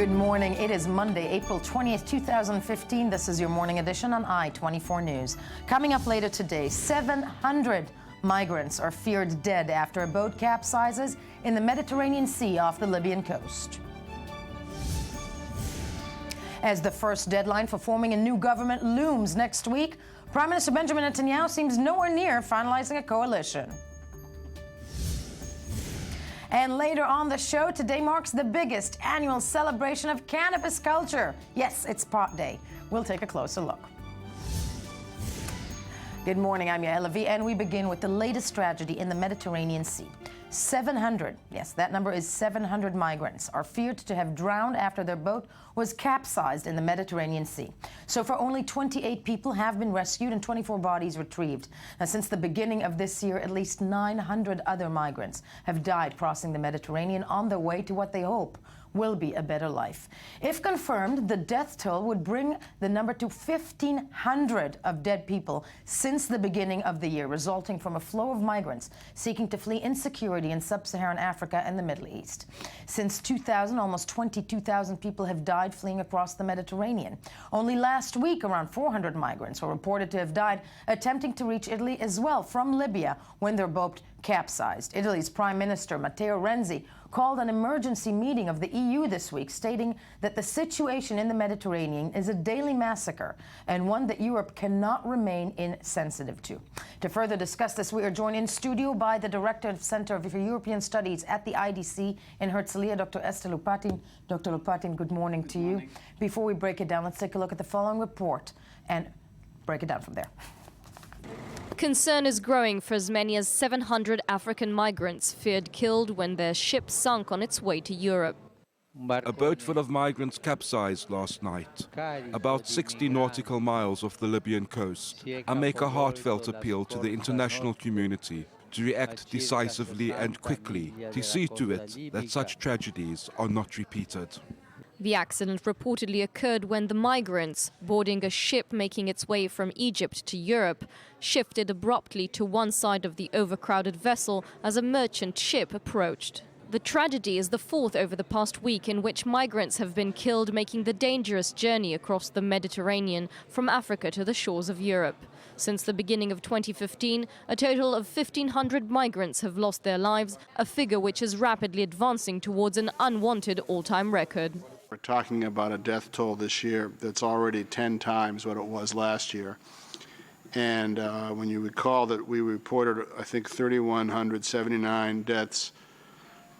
Good morning. It is Monday, April 20th, 2015. This is your morning edition on I-24 News. Coming up later today, 700 migrants are feared dead after a boat capsizes in the Mediterranean Sea off the Libyan coast. As the first deadline for forming a new government looms next week, Prime Minister Benjamin Netanyahu seems nowhere near finalizing a coalition. And later on the show, today marks the biggest annual celebration of cannabis culture. Yes, it's Pot Day. We'll take a closer look. Good morning, I'm Yael Levi, and we begin with the latest tragedy in the Mediterranean Sea. 700, yes, that number is 700 migrants are feared to have drowned after their boat was capsized in the Mediterranean Sea. So far, only 28 people have been rescued and 24 bodies retrieved. Now, since the beginning of this year, at least 900 other migrants have died crossing the Mediterranean on their way to what they hope will be a better life. If confirmed, the death toll would bring the number to 1,500 of dead people since the beginning of the year, resulting from a flow of migrants seeking to flee insecurity in sub-Saharan Africa and the Middle East. Since 2000, almost 22,000 people have died fleeing across the Mediterranean. Only last week, around 400 migrants were reported to have died attempting to reach Italy as well from Libya when their boat capsized. Italy's Prime Minister Matteo Renzi called an emergency meeting of the EU this week, stating that the situation in the Mediterranean is a daily massacre and one that Europe cannot remain insensitive to. To further discuss this, we are joined in studio by the Director of the Center for European Studies at the IDC in Herzliya, Dr. Esther Lupatin. Dr. Lupatin, good morning to you. Before we break it down, let's take a look at the following report and break it down from there. Concern is growing for as many as 700 African migrants feared killed when their ship sunk on its way to Europe. A boat full of migrants capsized last night, about 60 nautical miles off the Libyan coast. I make a heartfelt appeal to the international community to react decisively and quickly to see to it that such tragedies are not repeated. The accident reportedly occurred when the migrants, boarding a ship making its way from Egypt to Europe, shifted abruptly to one side of the overcrowded vessel as a merchant ship approached. The tragedy is the fourth over the past week in which migrants have been killed making the dangerous journey across the Mediterranean from Africa to the shores of Europe. Since the beginning of 2015, a total of 1,500 migrants have lost their lives, a figure which is rapidly advancing towards an unwanted all-time record. We're talking about a death toll this year that's already 10 times what it was last year. And when you recall that we reported, I think, 3,179 deaths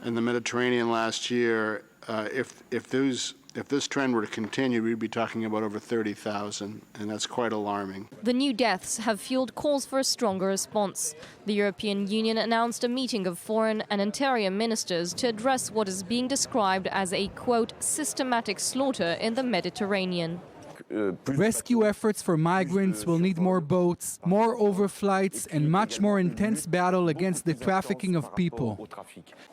in the Mediterranean last year, if this trend were to continue, we'd be talking about over 30,000, and that's quite alarming. The new deaths have fueled calls for a stronger response. The European Union announced a meeting of foreign and interior ministers to address what is being described as a, quote, systematic slaughter in the Mediterranean. Rescue efforts for migrants will need more boats, more overflights, and much more intense battle against the trafficking of people.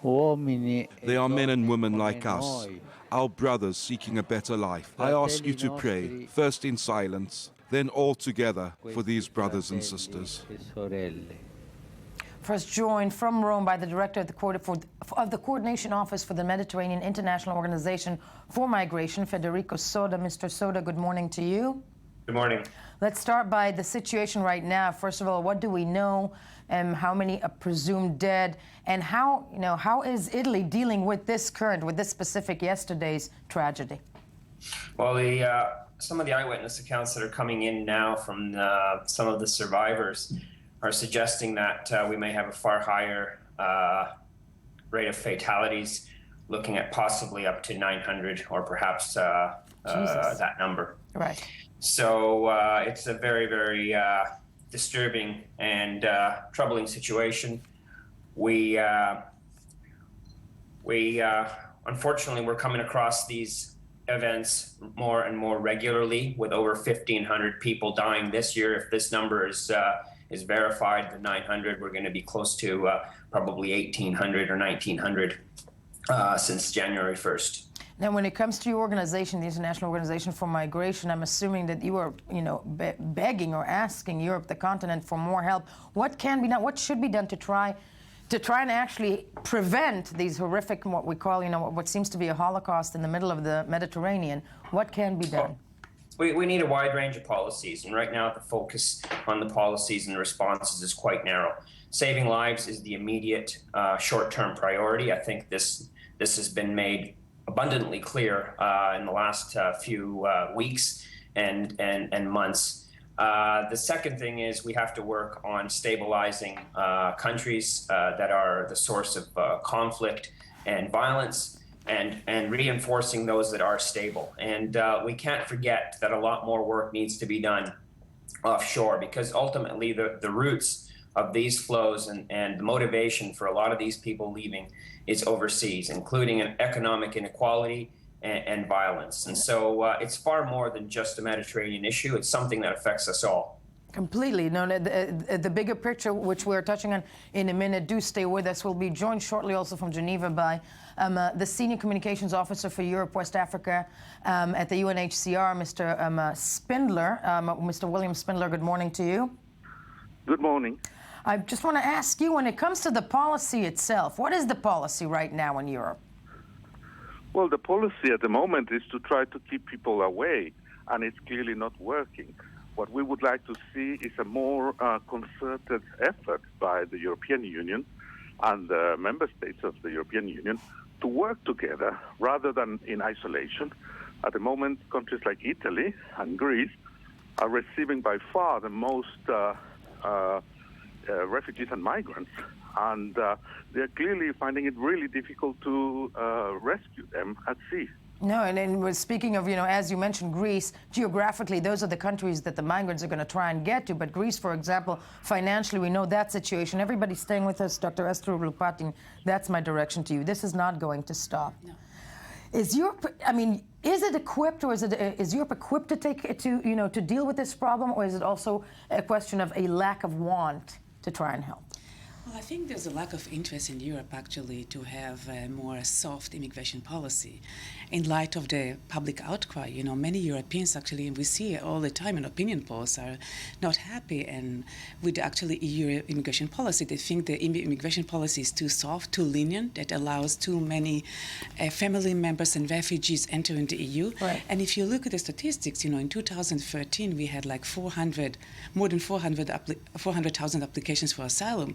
They are men and women like us, our brothers seeking a better life. I ask you to pray, first in silence, then all together for these brothers and sisters. First joined from Rome by the Director of the Coordination Office for the Mediterranean International Organization for Migration, Federico Soda. Mr. Soda, good morning to you. Good morning. Let's start by the situation right now. First of all, what do we know? How many are presumed dead? And how is Italy dealing with this specific yesterday's tragedy? Well, some of the eyewitness accounts that are coming in now from some of the survivors are suggesting that we may have a far higher rate of fatalities, looking at possibly up to 900 or perhaps that number. Right. So it's a very, very disturbing and troubling situation. We unfortunately, we're coming across these events more and more regularly, with over 1,500 people dying this year. If this number is verified, the 900, we're going to be close to probably 1,800 or 1,900 since January 1st. Now, when it comes to your organization, the International Organization for Migration, I'm assuming that you are, begging or asking Europe, the continent, for more help. What can be done? What should be done to try to try and actually prevent these horrific, what we call, what seems to be a Holocaust in the middle of the Mediterranean? What can be done? We need a wide range of policies, and right now the focus on the policies and the responses is quite narrow. Saving lives is the immediate short-term priority. I think this has been made abundantly clear in the last few weeks and months. The second thing is we have to work on stabilizing countries that are the source of conflict and violence, and reinforcing those that are stable. And we can't forget that a lot more work needs to be done offshore, because ultimately the roots of these flows and the motivation for a lot of these people leaving is overseas, including an economic inequality and violence. And so it's far more than just a Mediterranean issue. It's something that affects us all. Completely. No, the bigger picture, which we're touching on in a minute, do stay with us. We'll be joined shortly also from Geneva by the Senior Communications Officer for Europe, West Africa at the UNHCR, Mr. Spindler. Mr. William Spindler, good morning to you. Good morning. I just want to ask you, when it comes to the policy itself, what is the policy right now in Europe? Well, the policy at the moment is to try to keep people away, and it's clearly not working. What we would like to see is a more concerted effort by the European Union and the member states of the European Union to work together rather than in isolation. At the moment, countries like Italy and Greece are receiving by far the most refugees and migrants, and they're clearly finding it really difficult to rescue them at sea. No, and speaking of, as you mentioned, Greece, geographically, those are the countries that the migrants are going to try and get to. But Greece, for example, financially, we know that situation. Everybody staying with us, Dr. Esther Lupatin, that's my direction to you. This is not going to stop. No. Is Europe, is it equipped, or is Europe equipped to deal with this problem, or is it also a question of a lack of want to try and help? Well, I think there's a lack of interest in Europe, actually, to have a more soft immigration policy. In light of the public outcry, many Europeans actually, and we see it all the time in opinion polls, are not happy and with actually EU immigration policy. They think the immigration policy is too soft, too lenient, that allows too many family members and refugees entering the EU. Right. And if you look at the statistics, in 2013, we had like more than 400,000 applications for asylum.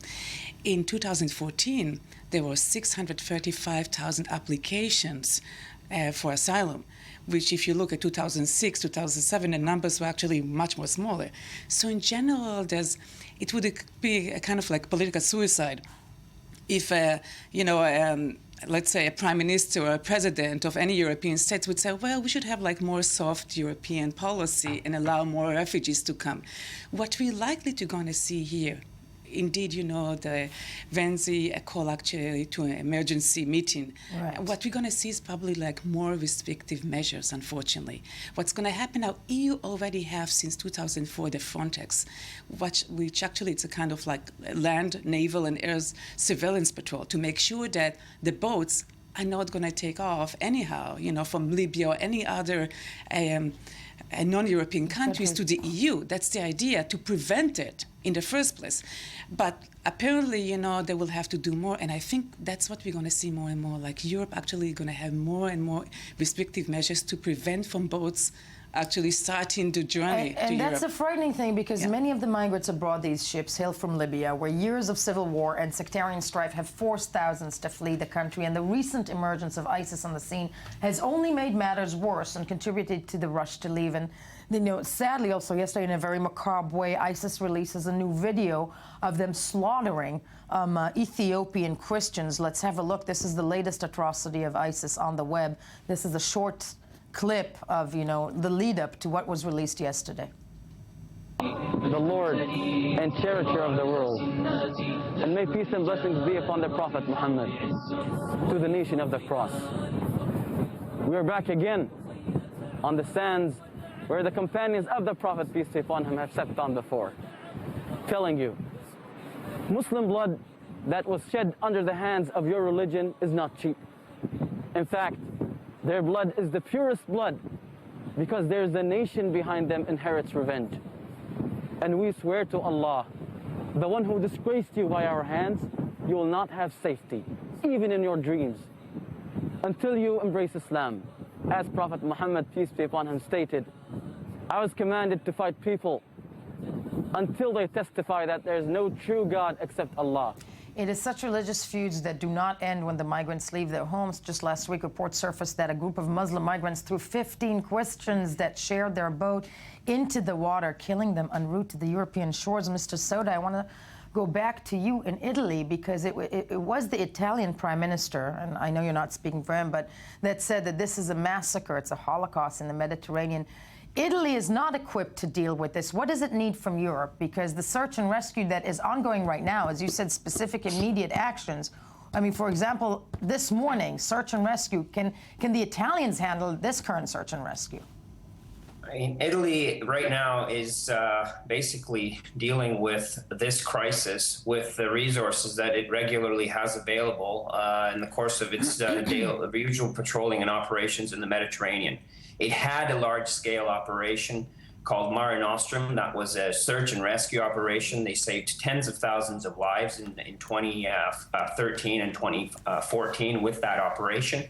In 2014, there were 635,000 applications for asylum, which if you look at 2006, 2007, the numbers were actually much more smaller. So in general, it would be a kind of like political suicide if, let's say a prime minister or a president of any European state would say, well, we should have like more soft European policy and allow more refugees to come. What we're likely to going to see here, indeed, the Venzi call actually to an emergency meeting. Right. What we're going to see is probably like more restrictive measures, unfortunately. What's going to happen now, EU already have since 2004 the Frontex, which actually it's a kind of like land, naval, and air surveillance patrol to make sure that the boats are not going to take off anyhow, from Libya or any other non-European countries to the EU. That's the idea, to prevent it in the first place. But apparently, they will have to do more, and I think that's what we're going to see more and more, like Europe actually going to have more and more restrictive measures to prevent from boats actually starting the journey to Europe. And that's a frightening thing, because many of the migrants aboard these ships hail from Libya, where years of civil war and sectarian strife have forced thousands to flee the country, and the recent emergence of ISIS on the scene has only made matters worse and contributed to the rush to leave. And sadly, also yesterday, in a very macabre way, ISIS releases a new video of them slaughtering Ethiopian Christians. Let's have a look. This is the latest atrocity of ISIS on the web. This is a short clip of, the lead-up to what was released yesterday. The Lord and cherisher of the world, and may peace and blessings be upon the Prophet Muhammad, to the nation of the cross. We are back again on the sands where the companions of the Prophet, peace be upon him, have stepped on before, telling you, Muslim blood that was shed under the hands of your religion is not cheap. In fact, their blood is the purest blood, because there's a nation behind them inherits revenge. And we swear to Allah, the one who disgraced you by our hands, you will not have safety, even in your dreams, until you embrace Islam. As Prophet Muhammad, peace be upon him, stated, I was commanded to fight people until they testify that there is no true God except Allah. It is such religious feuds that do not end when the migrants leave their homes. Just last week, reports surfaced that a group of Muslim migrants threw 15 Christians that shared their boat into the water, killing them en route to the European shores. Mr. Soda, I want to go back to you in Italy, because it was the Italian Prime Minister, and I know you're not speaking for him, but that said that this is a massacre, it's a Holocaust in the Mediterranean. Italy is not equipped to deal with this. What does it need from Europe? Because the search and rescue that is ongoing right now, as you said, specific immediate actions. I mean, for example, this morning, search and rescue. Can the Italians handle this current search and rescue? I mean, Italy right now is basically dealing with this crisis with the resources that it regularly has available in the course of its usual patrolling and operations in the Mediterranean. It had a large-scale operation called Mare Nostrum. That was a search and rescue operation. They saved tens of thousands of lives in 2013 and 2014 with that operation.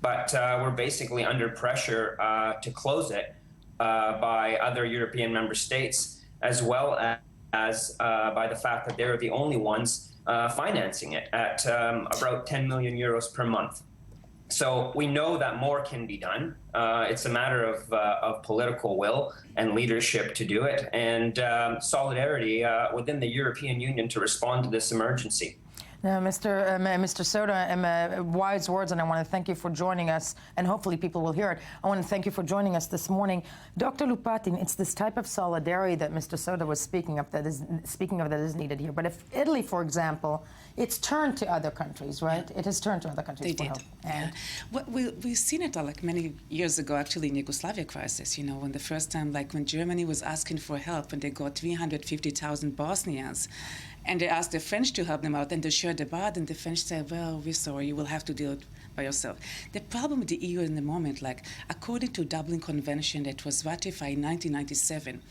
But we're basically under pressure to close it by other European member states, as well as by the fact that they're the only ones financing it at about 10 million euros per month. So we know that more can be done. It's a matter of political will and leadership to do it, and solidarity within the European Union to respond to this emergency. Now, Mr. Soda, wise words, and I want to thank you for joining us, and hopefully people will hear it. I want to thank you for joining us this morning. Dr. Lupatin, it's this type of solidarity that Mr. Soda was speaking of that is needed here. But if Italy, for example, it's turned to other countries, right? It has turned to other countries for help. And well, we've seen it like many years ago, actually, in Yugoslavia crisis, you know, when the first time, like when Germany was asking for help, and they got 350,000 Bosnians, and they asked the French to help them out, and they shared the burden, and the French said, well, we're sorry, you will have to deal it by yourself. The problem with the EU in the moment, like, according to Dublin Convention that was ratified in 1997,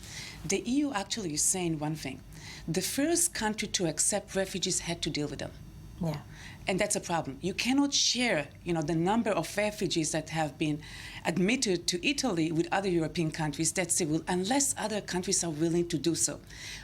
the EU actually is saying one thing. The first country to accept refugees had to deal with them. Yeah. And that's a problem. You cannot share, you know, the number of refugees that have been admitted to Italy with other European countries. That's civil, unless other countries are willing to do so.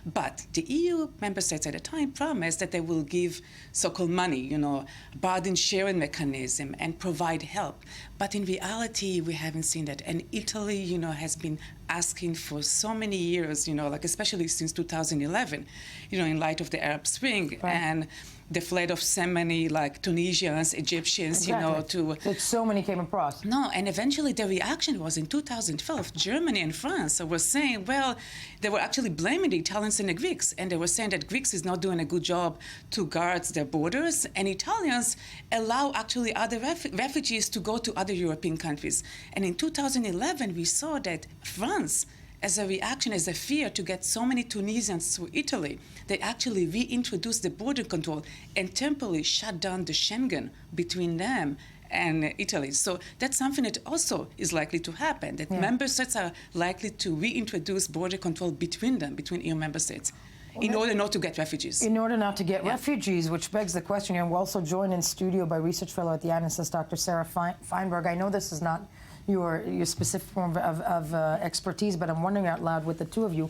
But the EU member states at the time promised that they will give so-called money, you know, burden sharing mechanism and provide help. But in reality, we haven't seen that. And Italy, you know, has been asking for so many years, you know, like especially since 2011, you know, in light of the Arab Spring and the flight of so many, like, Tunisians, Egyptians, you know, that so many came across. No, and eventually the reaction was in 2012, Germany and France were saying, well, they were actually blaming the Italians and the Greeks, and they were saying that Greeks is not doing a good job to guard their borders, and Italians allow actually other refugees to go to other European countries. And in 2011, we saw that France, as a reaction, as a fear to get so many Tunisians to Italy, they actually reintroduced the border control and temporarily shut down the Schengen between them and Italy. So that's something that also is likely to happen, that member states are likely to reintroduce border control between them, between EU member states, in order not to get refugees. In order not to get refugees, which begs the question, and we're also joined in studio by research fellow at the INSS, Dr. Sarah Feinberg. I know this is not your specific form of expertise, but I'm wondering out loud with the two of you.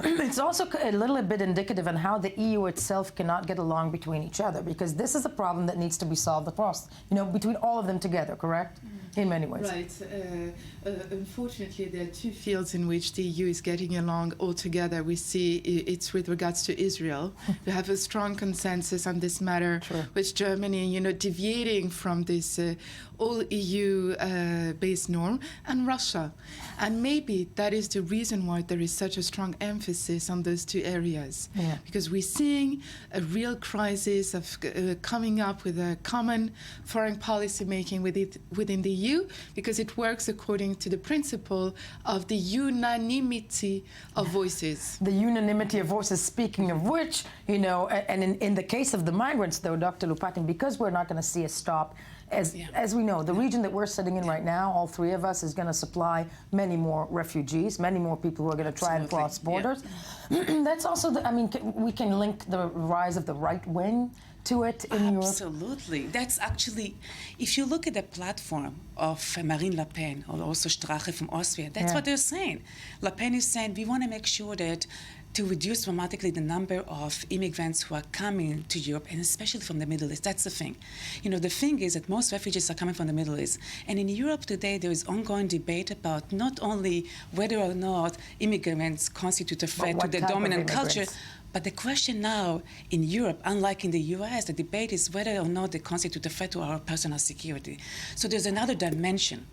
It's also a little bit indicative on how the EU itself cannot get along between each other, because this is a problem that needs to be solved across, you know, between all of them together, correct? In many ways. Right. Unfortunately, there are two fields in which the EU is getting along altogether. We see it's with regards to Israel. We have a strong consensus on this matter, with Germany, you know, deviating from this all EU-based norm, and Russia. And maybe that is the reason why there is such a strong emphasis on those two areas. Because we're seeing a real crisis of coming up with a common foreign policy making within the EU, because it works according to the principle of the unanimity of voices. The unanimity of voices, speaking of which, you know, and in the case of the migrants, though, Dr. Lupatin, because we're not going to see a stop, as we know, the region that we're sitting in right now, all three of us, is going to supply many more refugees, many more people who are going to try and cross borders. That's also, I mean, we can link the rise of the right wing to it in Europe? Absolutely. That's actually, if you look at the platform of Marine Le Pen or also Strache from Austria, that's what they're saying. Le Pen is saying we want to make sure that to reduce dramatically the number of immigrants who are coming to Europe, and especially from the Middle East. That's the thing. You know, the thing is that most refugees are coming from the Middle East. And in Europe today, there is ongoing debate about not only whether or not immigrants constitute a threat to the dominant culture, but the question now in Europe, unlike in the US, the debate is whether or not they constitute a threat to our personal security. So there's another dimension.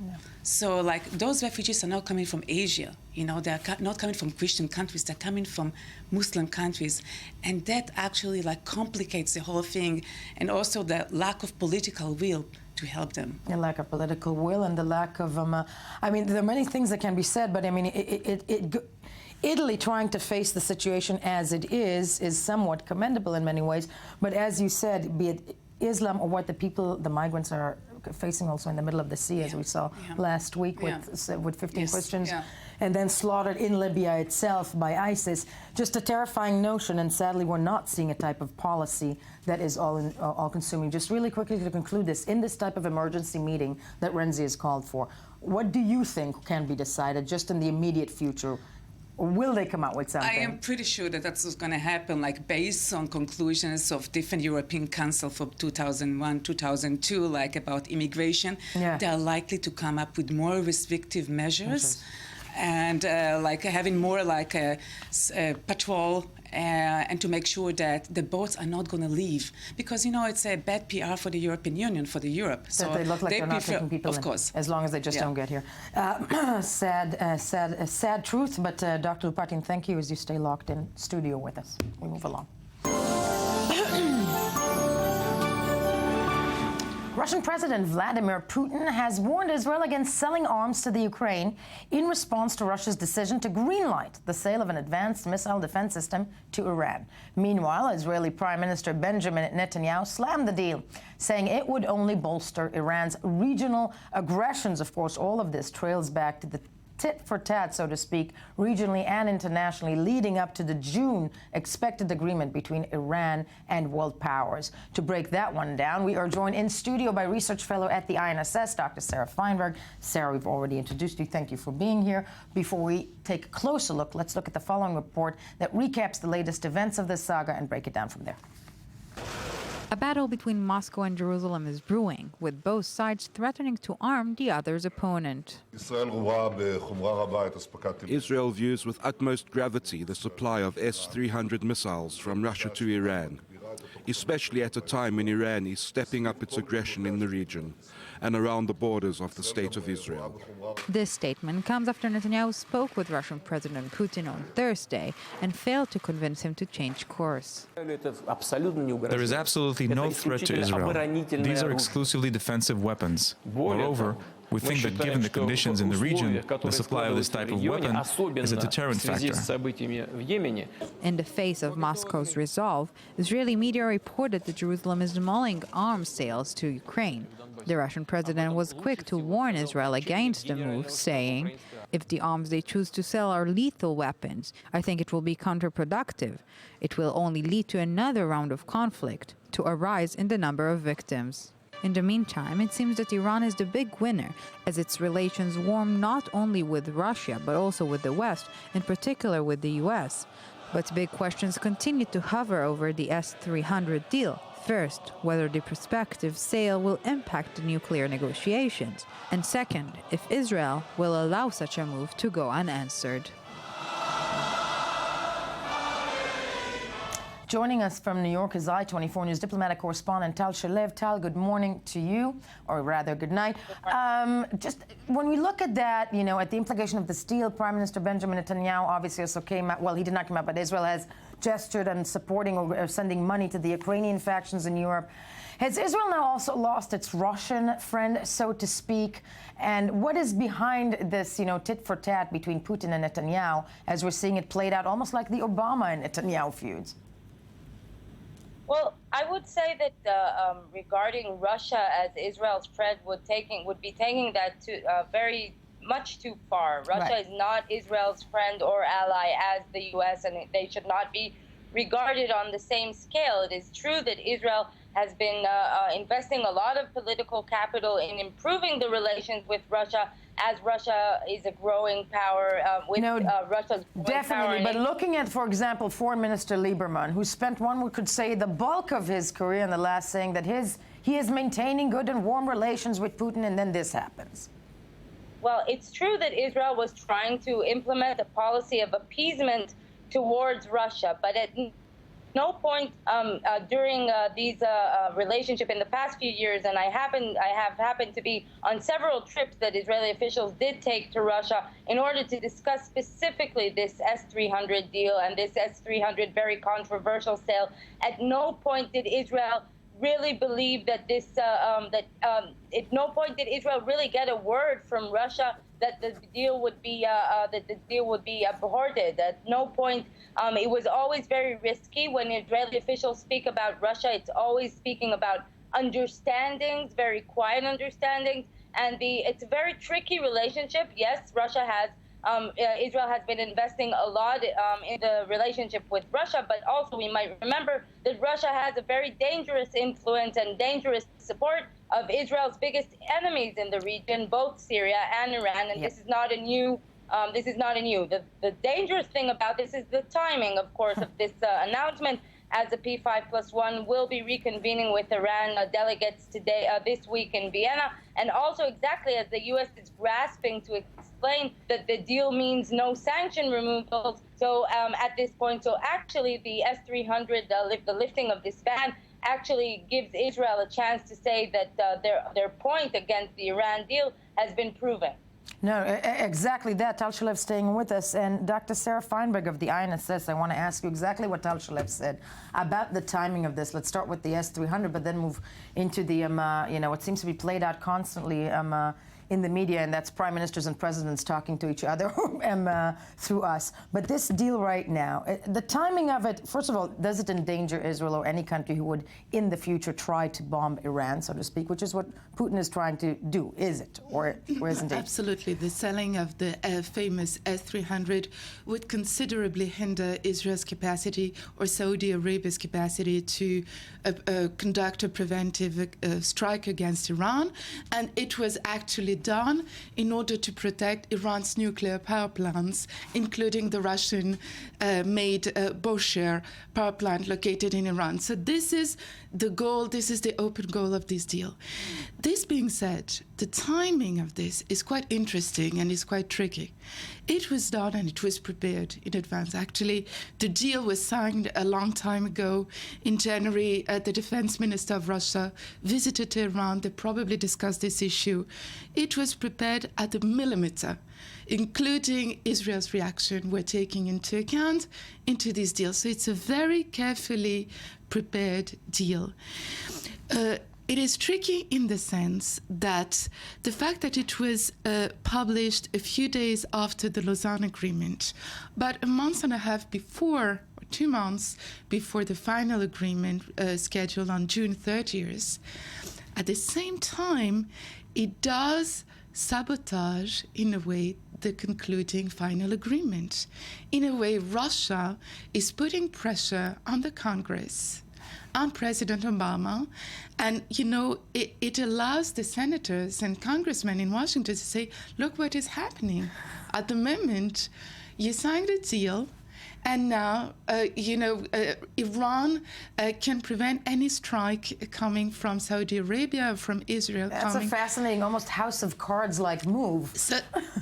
So like those refugees are not coming from Asia, you know, they're not coming from Christian countries, they're coming from Muslim countries. And that actually like complicates the whole thing, and also the lack of political will to help them. The lack of political will and the lack of, I mean, there are many things that can be said, but I mean, Italy trying to face the situation as it is somewhat commendable in many ways. But as you said, be it Islam or what the migrants are facing also in the middle of the sea, as we saw last week with 15 Christians, and then slaughtered in Libya itself by ISIS. Just a terrifying notion, and sadly we're not seeing a type of policy that is all-consuming. Just really quickly to conclude this, in this type of emergency meeting that Renzi has called for, what do you think can be decided just in the immediate future? Or will they come out with something? I am pretty sure that that's what's going to happen, like based on conclusions of different European Council from 2001, 2002, like about immigration. They are likely to come up with more restrictive measures. And like having more like a patrol and to make sure that the boats are not going to leave. Because, you know, it's a bad PR for the European Union, for the Europe. So they look like they're not taking people in, course. As long as they just don't get here. Sad truth, but Dr. Lupatin, thank you as you stay locked in studio with us. We move along. Russian President Vladimir Putin has warned Israel against selling arms to the Ukraine in response to Russia's decision to greenlight the sale of an advanced missile defense system to Iran. Meanwhile, Israeli Prime Minister Benjamin Netanyahu slammed the deal, saying it would only bolster Iran's regional aggressions. Of course, all of this trails back to the tit for tat, so to speak, regionally and internationally, leading up to the June expected agreement between Iran and world powers. To break that one down, we are joined in studio by research fellow at the INSS, Dr. Sarah Feinberg. Sarah, we've already introduced you. Thank you for being here. Before we take a closer look, let's look at the following report that recaps the latest events of this saga and break it down from there. A battle between Moscow and Jerusalem is brewing, with both sides threatening to arm the other's opponent. Israel views with utmost gravity the supply of S-300 missiles from Russia to Iran, especially at a time when Iran is stepping up its aggression in the region and around the borders of the State of Israel. This statement comes after Netanyahu spoke with Russian President Putin on Thursday and failed to convince him to change course. There is absolutely no threat to Israel. These are exclusively defensive weapons. Moreover, we think that given the conditions in the region, the supply of this type of weapon is a deterrent factor. In the face of Moscow's resolve, Israeli media reported that Jerusalem is mulling arms sales to Ukraine. The Russian president was quick to warn Israel against the move, saying, "If the arms they choose to sell are lethal weapons, I think it will be counterproductive. It will only lead to another round of conflict, to a rise in the number of victims." In the meantime, it seems that Iran is the big winner, as its relations warm not only with Russia, but also with the West, in particular with the US. But big questions continue to hover over the S-300 deal. First, whether the prospective sale will impact the nuclear negotiations. And second, if Israel will allow such a move to go unanswered. Joining us from New York is I-24 News diplomatic correspondent Tal Shalev. Tal, good morning to you, or rather good night. Just when we look at that, you know, at the implication of this deal, Prime Minister Benjamin Netanyahu obviously also came out, well, he did not come out, but Israel has gestured and supporting or sending money to the Ukrainian factions in Europe. Has Israel now also lost its Russian friend, so to speak? And what is behind this, you know, tit for tat between Putin and Netanyahu, as we're seeing it played out almost like the Obama and Netanyahu feuds? Well, I would say that regarding Russia as Israel's friend would be taking that to very much too far. Russia is not Israel's friend or ally as the U.S., and they should not be regarded on the same scale. It is true that Israel has been investing a lot of political capital in improving the relations with Russia, as Russia is a growing power Russia's growing definitely, power. but looking at, for example, Foreign Minister Lieberman, who spent, one could say, the bulk of his career in the last saying that he is maintaining good and warm relations with Putin, and then this happens. Well, it's true that Israel was trying to implement a policy of appeasement towards Russia, but at no point during these relationship in the past few years, and I have happened to be on several trips that Israeli officials did take to Russia in order to discuss specifically this S-300 deal and this S-300 very controversial sale. At no point did Israel really believe that this at no point did Israel really get a word from Russia that the deal would be aborted. At no point. It was always very risky. When Israeli officials speak about Russia, it's always speaking about understandings, very quiet understandings, and it's a very tricky relationship. Yes, Israel has been investing a lot in the relationship with Russia, but also we might remember that Russia has a very dangerous influence and dangerous support of Israel's biggest enemies in the region, both Syria and Iran, and this is not a new. The dangerous thing about this is the timing, of course, of this announcement, as the P5+1 will be reconvening with Iran delegates today, this week in Vienna, and also exactly as the U.S. is grasping to explain that the deal means no sanction removals. So at this point, actually the S-300, the lifting of this ban, actually gives Israel a chance to say that their point against the Iran deal has been proven. No, exactly that. Tal Shalev staying with us. And Dr. Sarah Feinberg of the INSS, I want to ask you exactly what Tal Shalev said about the timing of this. Let's start with the S-300, but then move into the, what seems to be played out constantly in the media, and that's prime ministers and presidents talking to each other through us. But this deal right now, the timing of it, first of all, does it endanger Israel or any country who would in the future try to bomb Iran, so to speak, which is what Putin is trying to do? Is it, or isn't it? Absolutely. The selling of the famous S-300 would considerably hinder Israel's capacity or Saudi Arabia's capacity to conduct a preventive strike against Iran, and it was actually done in order to protect Iran's nuclear power plants, including the Russian-made Bushehr power plant located in Iran. So this is the goal, this is the open goal of this deal. This being said, the timing of this is quite interesting and is quite tricky. It was done and it was prepared in advance. Actually, the deal was signed a long time ago. In January, the defense minister of Russia visited Iran. They probably discussed this issue. It was prepared at a millimeter, including Israel's reaction we're taking into account into this deal. So it's a very carefully prepared deal. It is tricky in the sense that the fact that it was published a few days after the Lausanne Agreement, but a month and a half before, or 2 months before the final agreement scheduled on June 30th, at the same time, it does sabotage, in a way, the concluding final agreement. In a way, Russia is putting pressure on the Congress, on President Obama, and, it allows the senators and congressmen in Washington to say, look what is happening. At the moment, you signed a deal, and now, Iran can prevent any strike coming from Saudi Arabia or from Israel. That's a fascinating, almost House of Cards-like move. So,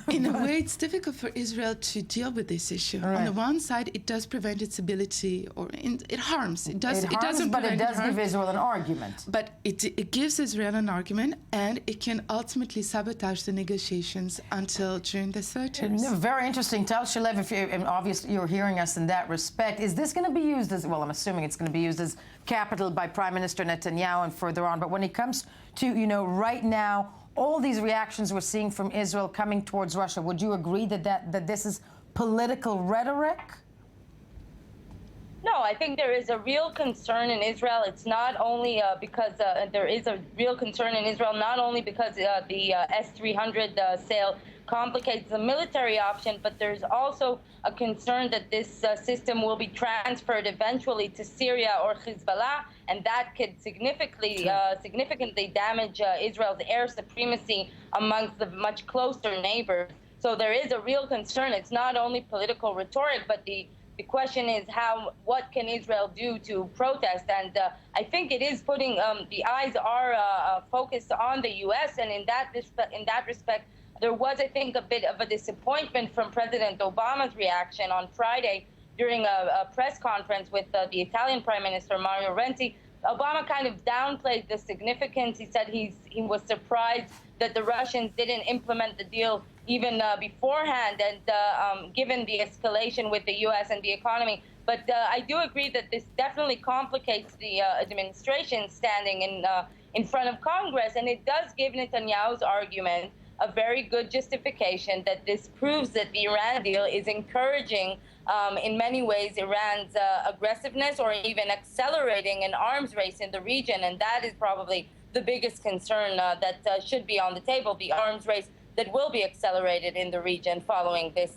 in a way, it's difficult for Israel to deal with this issue. Right. On the one side, it does prevent its ability, or it harms. It doesn't but it does harm, give Israel an argument. But it gives Israel an argument, and it can ultimately sabotage the negotiations until June the 30th. Very interesting. Tal Shalev, obviously you're hearing us in that respect. Is this going to be used as, well, I'm assuming it's going to be used as capital by Prime Minister Netanyahu and further on, but when it comes to, right now, all these reactions we're seeing from Israel coming towards Russia, would you agree that this is political rhetoric? No, I think there is a real concern in Israel. It's not only because there is a real concern in Israel, not only because the S-300 sale complicates the military option, but there's also a concern that this system will be transferred eventually to Syria or Hezbollah, and that could significantly damage Israel's air supremacy amongst the much closer neighbors. So there is a real concern. It's not only political rhetoric, but the question is what can Israel do to protest? And I think it is putting the eyes are focused on the U.S. and in that respect, there was, I think, a bit of a disappointment from President Obama's reaction on Friday during a press conference with the Italian Prime Minister Mario Renzi. Obama kind of downplayed the significance. He said he was surprised that the Russians didn't implement the deal even beforehand, and given the escalation with the U.S. and the economy. But I do agree that this definitely complicates the administration standing in front of Congress, and it does give Netanyahu's argument a very good justification that this proves that the Iran deal is encouraging, in many ways, Iran's aggressiveness or even accelerating an arms race in the region. And that is probably the biggest concern that should be on the table, the arms race that will be accelerated in the region following this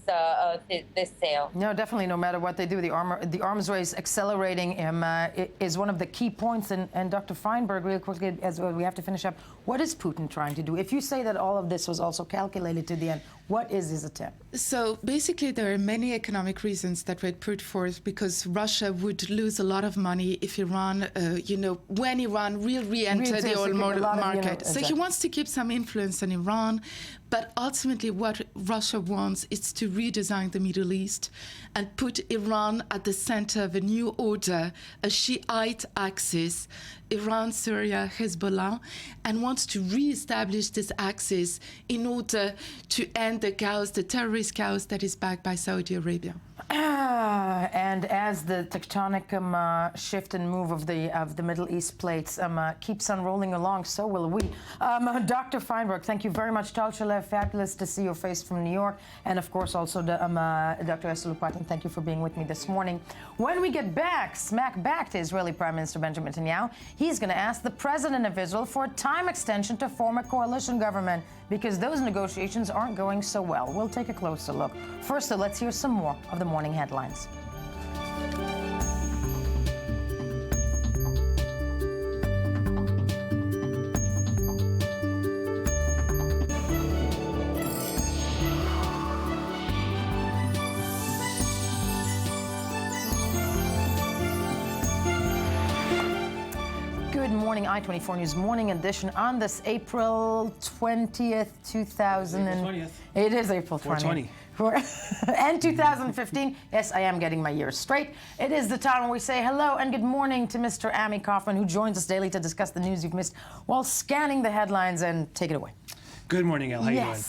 sale. No, definitely. No matter what they do, the arms race accelerating is one of the key points. And Dr. Feinberg, real quickly, as we have to finish up, what is Putin trying to do? If you say that all of this was also calculated to the end, what is his attempt? So basically, there are many economic reasons that were put forth because Russia would lose a lot of money if Iran, when Iran will re-enter the oil market. So he wants to keep some influence on Iran. But ultimately, what Russia wants is to redesign the Middle East and put Iran at the center of a new order, a Shiite axis, Iran, Syria, Hezbollah, and wants to reestablish this axis in order to end the chaos, the terrorist chaos that is backed by Saudi Arabia. And as the tectonic shift and move of the Middle East plates keeps on rolling along, so will we. Dr. Feinberg, thank you very much. Tal Shalev, fabulous to see your face from New York. And of course, also Dr. Esther Lupatin, thank you for being with me this morning. When we get back, smack back to Israeli Prime Minister Benjamin Netanyahu, he's going to ask the president of Israel for a time extension to form a coalition government because those negotiations aren't going so well. We'll take a closer look. First, though, let's hear some more of the morning headlines. Good morning, I-24 News Morning Edition on this April 20th, 2000. It is April 20th. And 2015. Yes, I am getting my years straight. It is the time when we say hello and good morning to Mr. Ami Kaufman, who joins us daily to discuss the news you've missed while scanning the headlines. And take it away. Good morning, El. How you doing?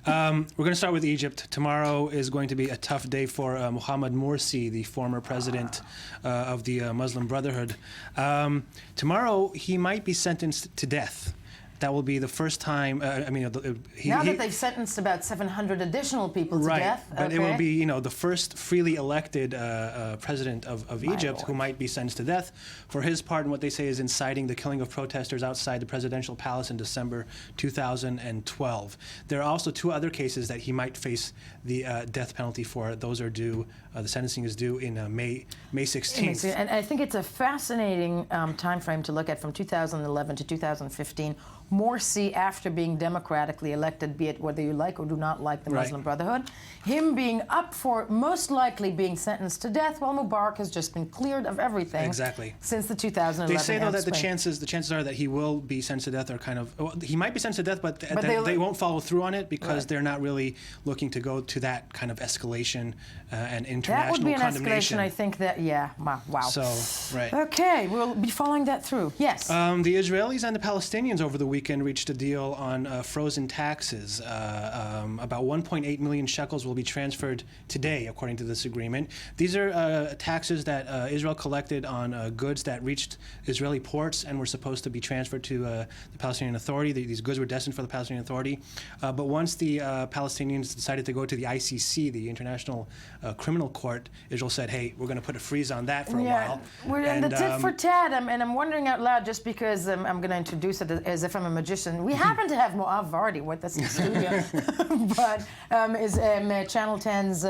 We're going to start with Egypt. Tomorrow is going to be a tough day for Mohammed Morsi, the former president of the Muslim Brotherhood. Tomorrow, he might be sentenced to death. That will be the first time. Now that they've sentenced about 700 additional people to death. But it will be, the first freely elected president of Egypt who might be sentenced to death for his part in what they say is inciting the killing of protesters outside the presidential palace in December 2012. There are also two other cases that he might face the death penalty for. Those are due. The sentencing is due in May 16th. And I think it's a fascinating time frame to look at from 2011 to 2015. Morsi, after being democratically elected, be it whether you like or do not like the Muslim Brotherhood, him being up for most likely being sentenced to death, while Mubarak has just been cleared of everything since the 2011. They say, though, that the chances are that he will be sentenced to death are kind of, he might be sentenced to death, but they won't follow through on it because they're not really looking to go to that kind of escalation and international condemnation. That would be an escalation, I think that, wow. So, Okay, we'll be following that through. Yes. The Israelis and the Palestinians over the weekend reached a deal on frozen taxes. About 1.8 million shekels will be transferred today, according to this agreement. These are taxes that Israel collected on goods that reached Israeli ports and were supposed to be transferred to the Palestinian Authority. These goods were destined for the Palestinian Authority. But once the Palestinians decided to go to the ICC, the International Criminal criminal court, Israel said, hey, we're going to put a freeze on that for a while. We're in the tit for tat, and I'm wondering out loud, just because I'm going to introduce it as if I'm a magician. We happen to have Moav Vardi with us in the studio, but is Channel 10's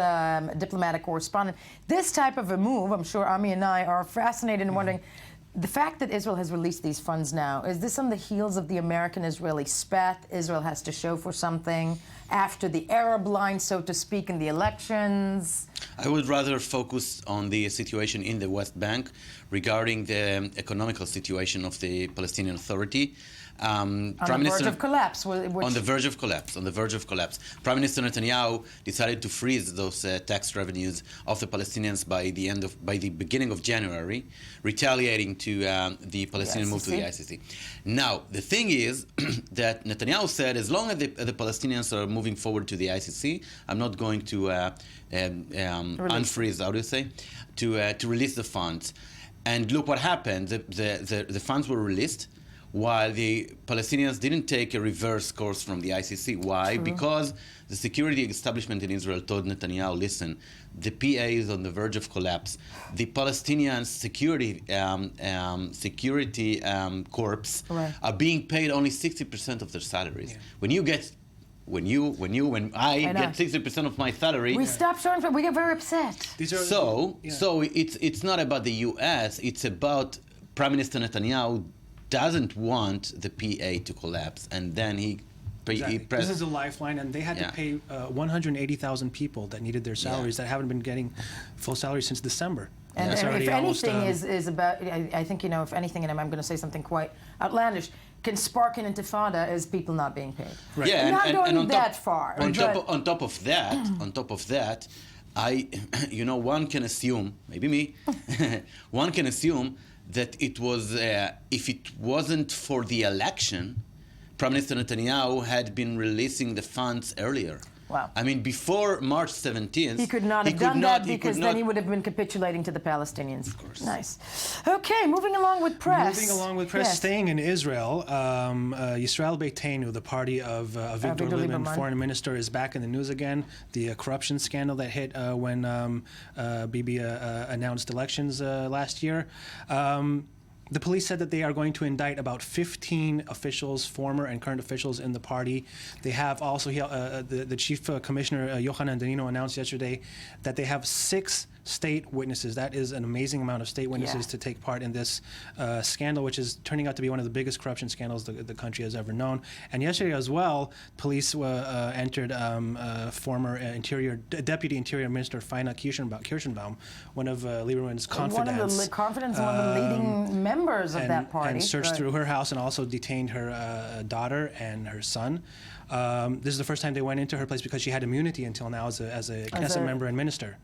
diplomatic correspondent. This type of a move, I'm sure Ami and I are fascinated in wondering, the fact that Israel has released these funds now, is this on the heels of the American-Israeli spat? Israel has to show for something after the Arab line, so to speak, in the elections? I would rather focus on the situation in the West Bank regarding the economical situation of the Palestinian Authority. On the verge of collapse. On the verge of collapse. On the verge of collapse. Prime Minister Netanyahu decided to freeze those tax revenues of the Palestinians by the beginning of January, retaliating to the Palestinian move to the ICC. Now, the thing is that Netanyahu said, as long as the Palestinians are moving forward to the ICC, I'm not going to unfreeze, how do you say, to release the funds. And look what happened. The funds were released, while the Palestinians didn't take a reverse course from the ICC. Why? True. Because the security establishment in Israel told Netanyahu, listen, the PA is on the verge of collapse. The Palestinian security corps are being paid only 60% of their salaries. Yeah. When I get 60% of my salary, we stop showing. We get very upset. So it's not about the U.S. It's about Prime Minister Netanyahu doesn't want the PA to collapse, and then he this is a lifeline, and they had to pay 180,000 people that needed their salaries that haven't been getting full salaries since December. And if anything is about, I think, if anything, and I'm going to say something quite outlandish, can spark an intifada as people not being paid. Right. Yeah, not going that far. On top of that, one can assume, maybe me, one can assume that it was, if it wasn't for the election, Prime Minister Netanyahu had been releasing the funds earlier. Wow. I mean, before March 17th... He could not have done that because then he would have been capitulating to the Palestinians. Of course. Nice. Okay, moving along with press. Staying in Israel, Yisrael Beitenu, the party of Victor Lieberman, foreign minister, is back in the news again. The corruption scandal that hit when Bibi announced elections last year. The police said that they are going to indict about 15 officials, former and current officials in the party. They have also, the chief commissioner, Yochanan Danino, announced yesterday that they have 6 state witnesses. That is an amazing amount of state witnesses to take part in this scandal, which is turning out to be one of the biggest corruption scandals the country has ever known. And yesterday as well, police entered former Deputy Interior Minister Faina Kirschenbaum, one of Lieberman's confidants. One of the leading members of that party. And searched through her house and also detained her daughter and her son. This is the first time they went into her place because she had immunity until now as a Knesset member and minister.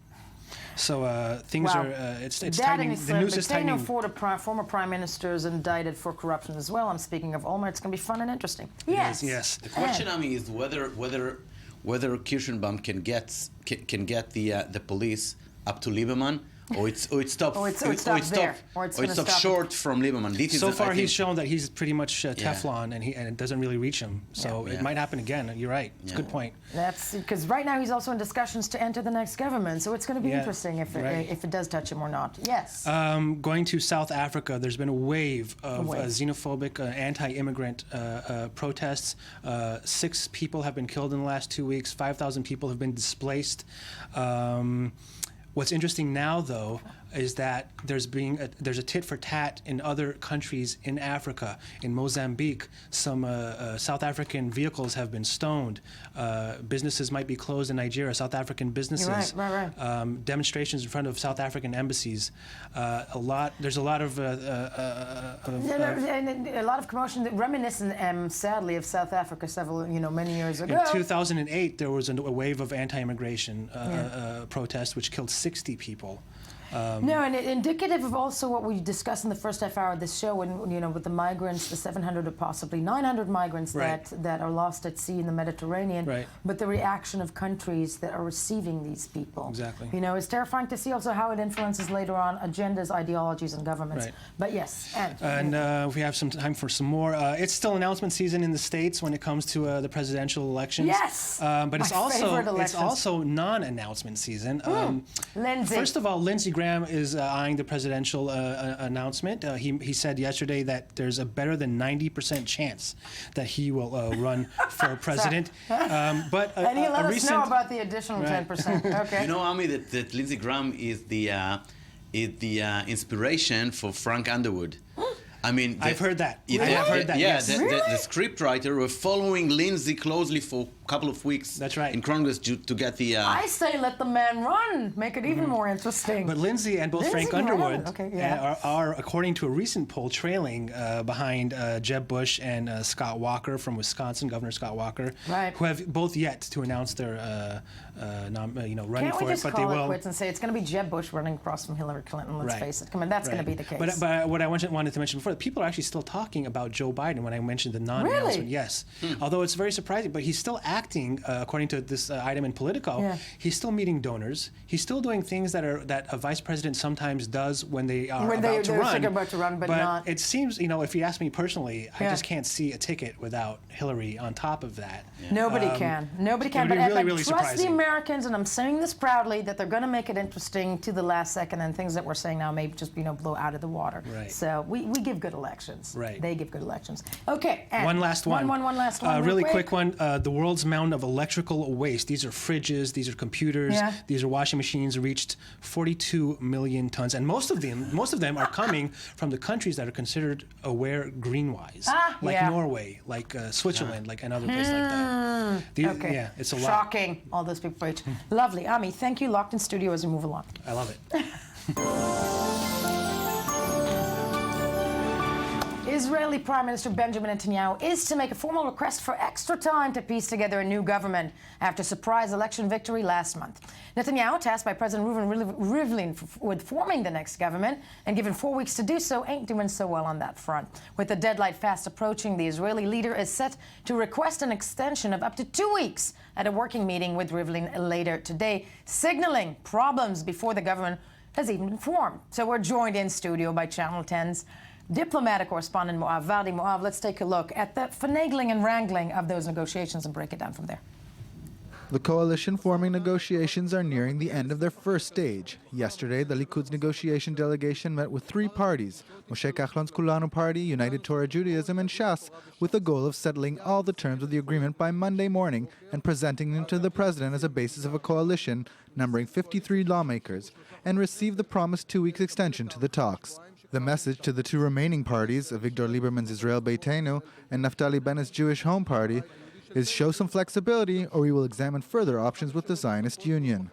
So things are, it's tightening. The news is tightening. Former prime ministers indicted for corruption as well. I'm speaking of Olmert. It's going to be fun and interesting. Yes. The question, Ami, is whether Kirschenbaum can get the police up to Lieberman, or it stops short from Lieberman. So far, he's shown that he's pretty much Teflon, and it doesn't really reach him. So it might happen again. You're right. It's a good point. That's because right now he's also in discussions to enter the next government. So it's going to be interesting if it does touch him or not. Yes. Going to South Africa, there's been a wave of xenophobic, anti-immigrant protests. 6 people have been killed in the last 2 weeks. 5,000 people have been displaced. What's interesting now, though, is that there's a tit for tat in other countries in Africa. In Mozambique, some South African vehicles have been stoned. Businesses might be closed in Nigeria, South African businesses. Right. Demonstrations in front of South African embassies. There's a lot of commotion, reminiscent, sadly, of South Africa many years ago. In 2008, there was a wave of anti-immigration protests, which killed 60 people. No, and indicative of also what we discussed in the first half hour of this show, when, you know, with the migrants, the 700 or possibly 900 migrants that are lost at sea in the Mediterranean, but the reaction of countries that are receiving these people. Exactly. You know, it's terrifying to see also how it influences later on agendas, ideologies, and governments. But yes, and we have some time for some more. It's still announcement season in the States when it comes to the presidential elections. Yes, but it's also non-announcement season. Lindsey. First of all, Lindsey Graham is eyeing the presidential announcement. He said yesterday that there's a better than 90% chance that he will run for president. But and he'll let us know about the additional 10%. Okay. You know, Ami, that Lindsey Graham is the inspiration for Frank Underwood. I mean, I've heard that. I have heard that. Yeah, yes. the scriptwriter were following Lindsey closely for a couple of weeks. That's right. In Congress to get the. I say let the man run. Make it even more interesting. But Lindsey and both Frank Underwood are, according to a recent poll, trailing behind Jeb Bush and Scott Walker from Wisconsin, Governor Scott Walker, who have both yet to announce their running for it. Can't we just but call they it will. quits and say it's going to be Jeb Bush running across from Hillary Clinton? Let's face it. Come on, that's going to be the case. But what I wanted to mention before, people are actually still talking about Joe Biden when I mentioned the non-announcement. Really? Yes. Although it's very surprising, but he's still acting according to this item in Politico. He's still meeting donors. He's still doing things that a vice president sometimes does when they are about to run. But not. It seems, you know, if you ask me personally, I just can't see a ticket without Hillary on top of that. Nobody can. Nobody can. But really trust surprising. the Americans, and I'm saying this proudly, that they're going to make it interesting to the last second, and things that we're saying now may just, blow out of the water. So we give good elections. They give good elections. Okay. One last one. One last one. Really quick one. The world's mountain of electrical waste. These are fridges. These are computers. These are washing machines. Reached 42 million tons, and most of them are coming from the countries that are considered aware green-wise, like Norway, like Switzerland, like another place like that. Yeah, it's a lot. Shocking. All those people for each. Lovely. Ami, thank you. Locked in studio as we move along. I love it. Israeli Prime Minister Benjamin Netanyahu is to make a formal request for extra time to piece together a new government after surprise election victory last month. Netanyahu, tasked by President Rivlin with forming the next government and given 4 weeks to do so, ain't doing so well on that front. With the deadline fast approaching, the Israeli leader is set to request an extension of up to 2 weeks at a working meeting with Rivlin later today, signaling problems before the government has even been formed. So we're joined in studio by Channel 10's diplomatic correspondent Moav Vardi. Moav, let's take a look at the finagling and wrangling of those negotiations and break it down from there. The coalition-forming negotiations are nearing the end of their first stage. Yesterday, the Likud's negotiation delegation met with three parties, Moshe Kahlon's Kulanu Party, United Torah Judaism, and Shas, with the goal of settling all the terms of the agreement by Monday morning and presenting them to the president as a basis of a coalition numbering 53 lawmakers, and receive the promised 2 weeks extension to the talks. The message to the two remaining parties, Avigdor Lieberman's Israel Beitenu and Naftali Bennett's Jewish Home Party, is show some flexibility or we will examine further options with the Zionist Union.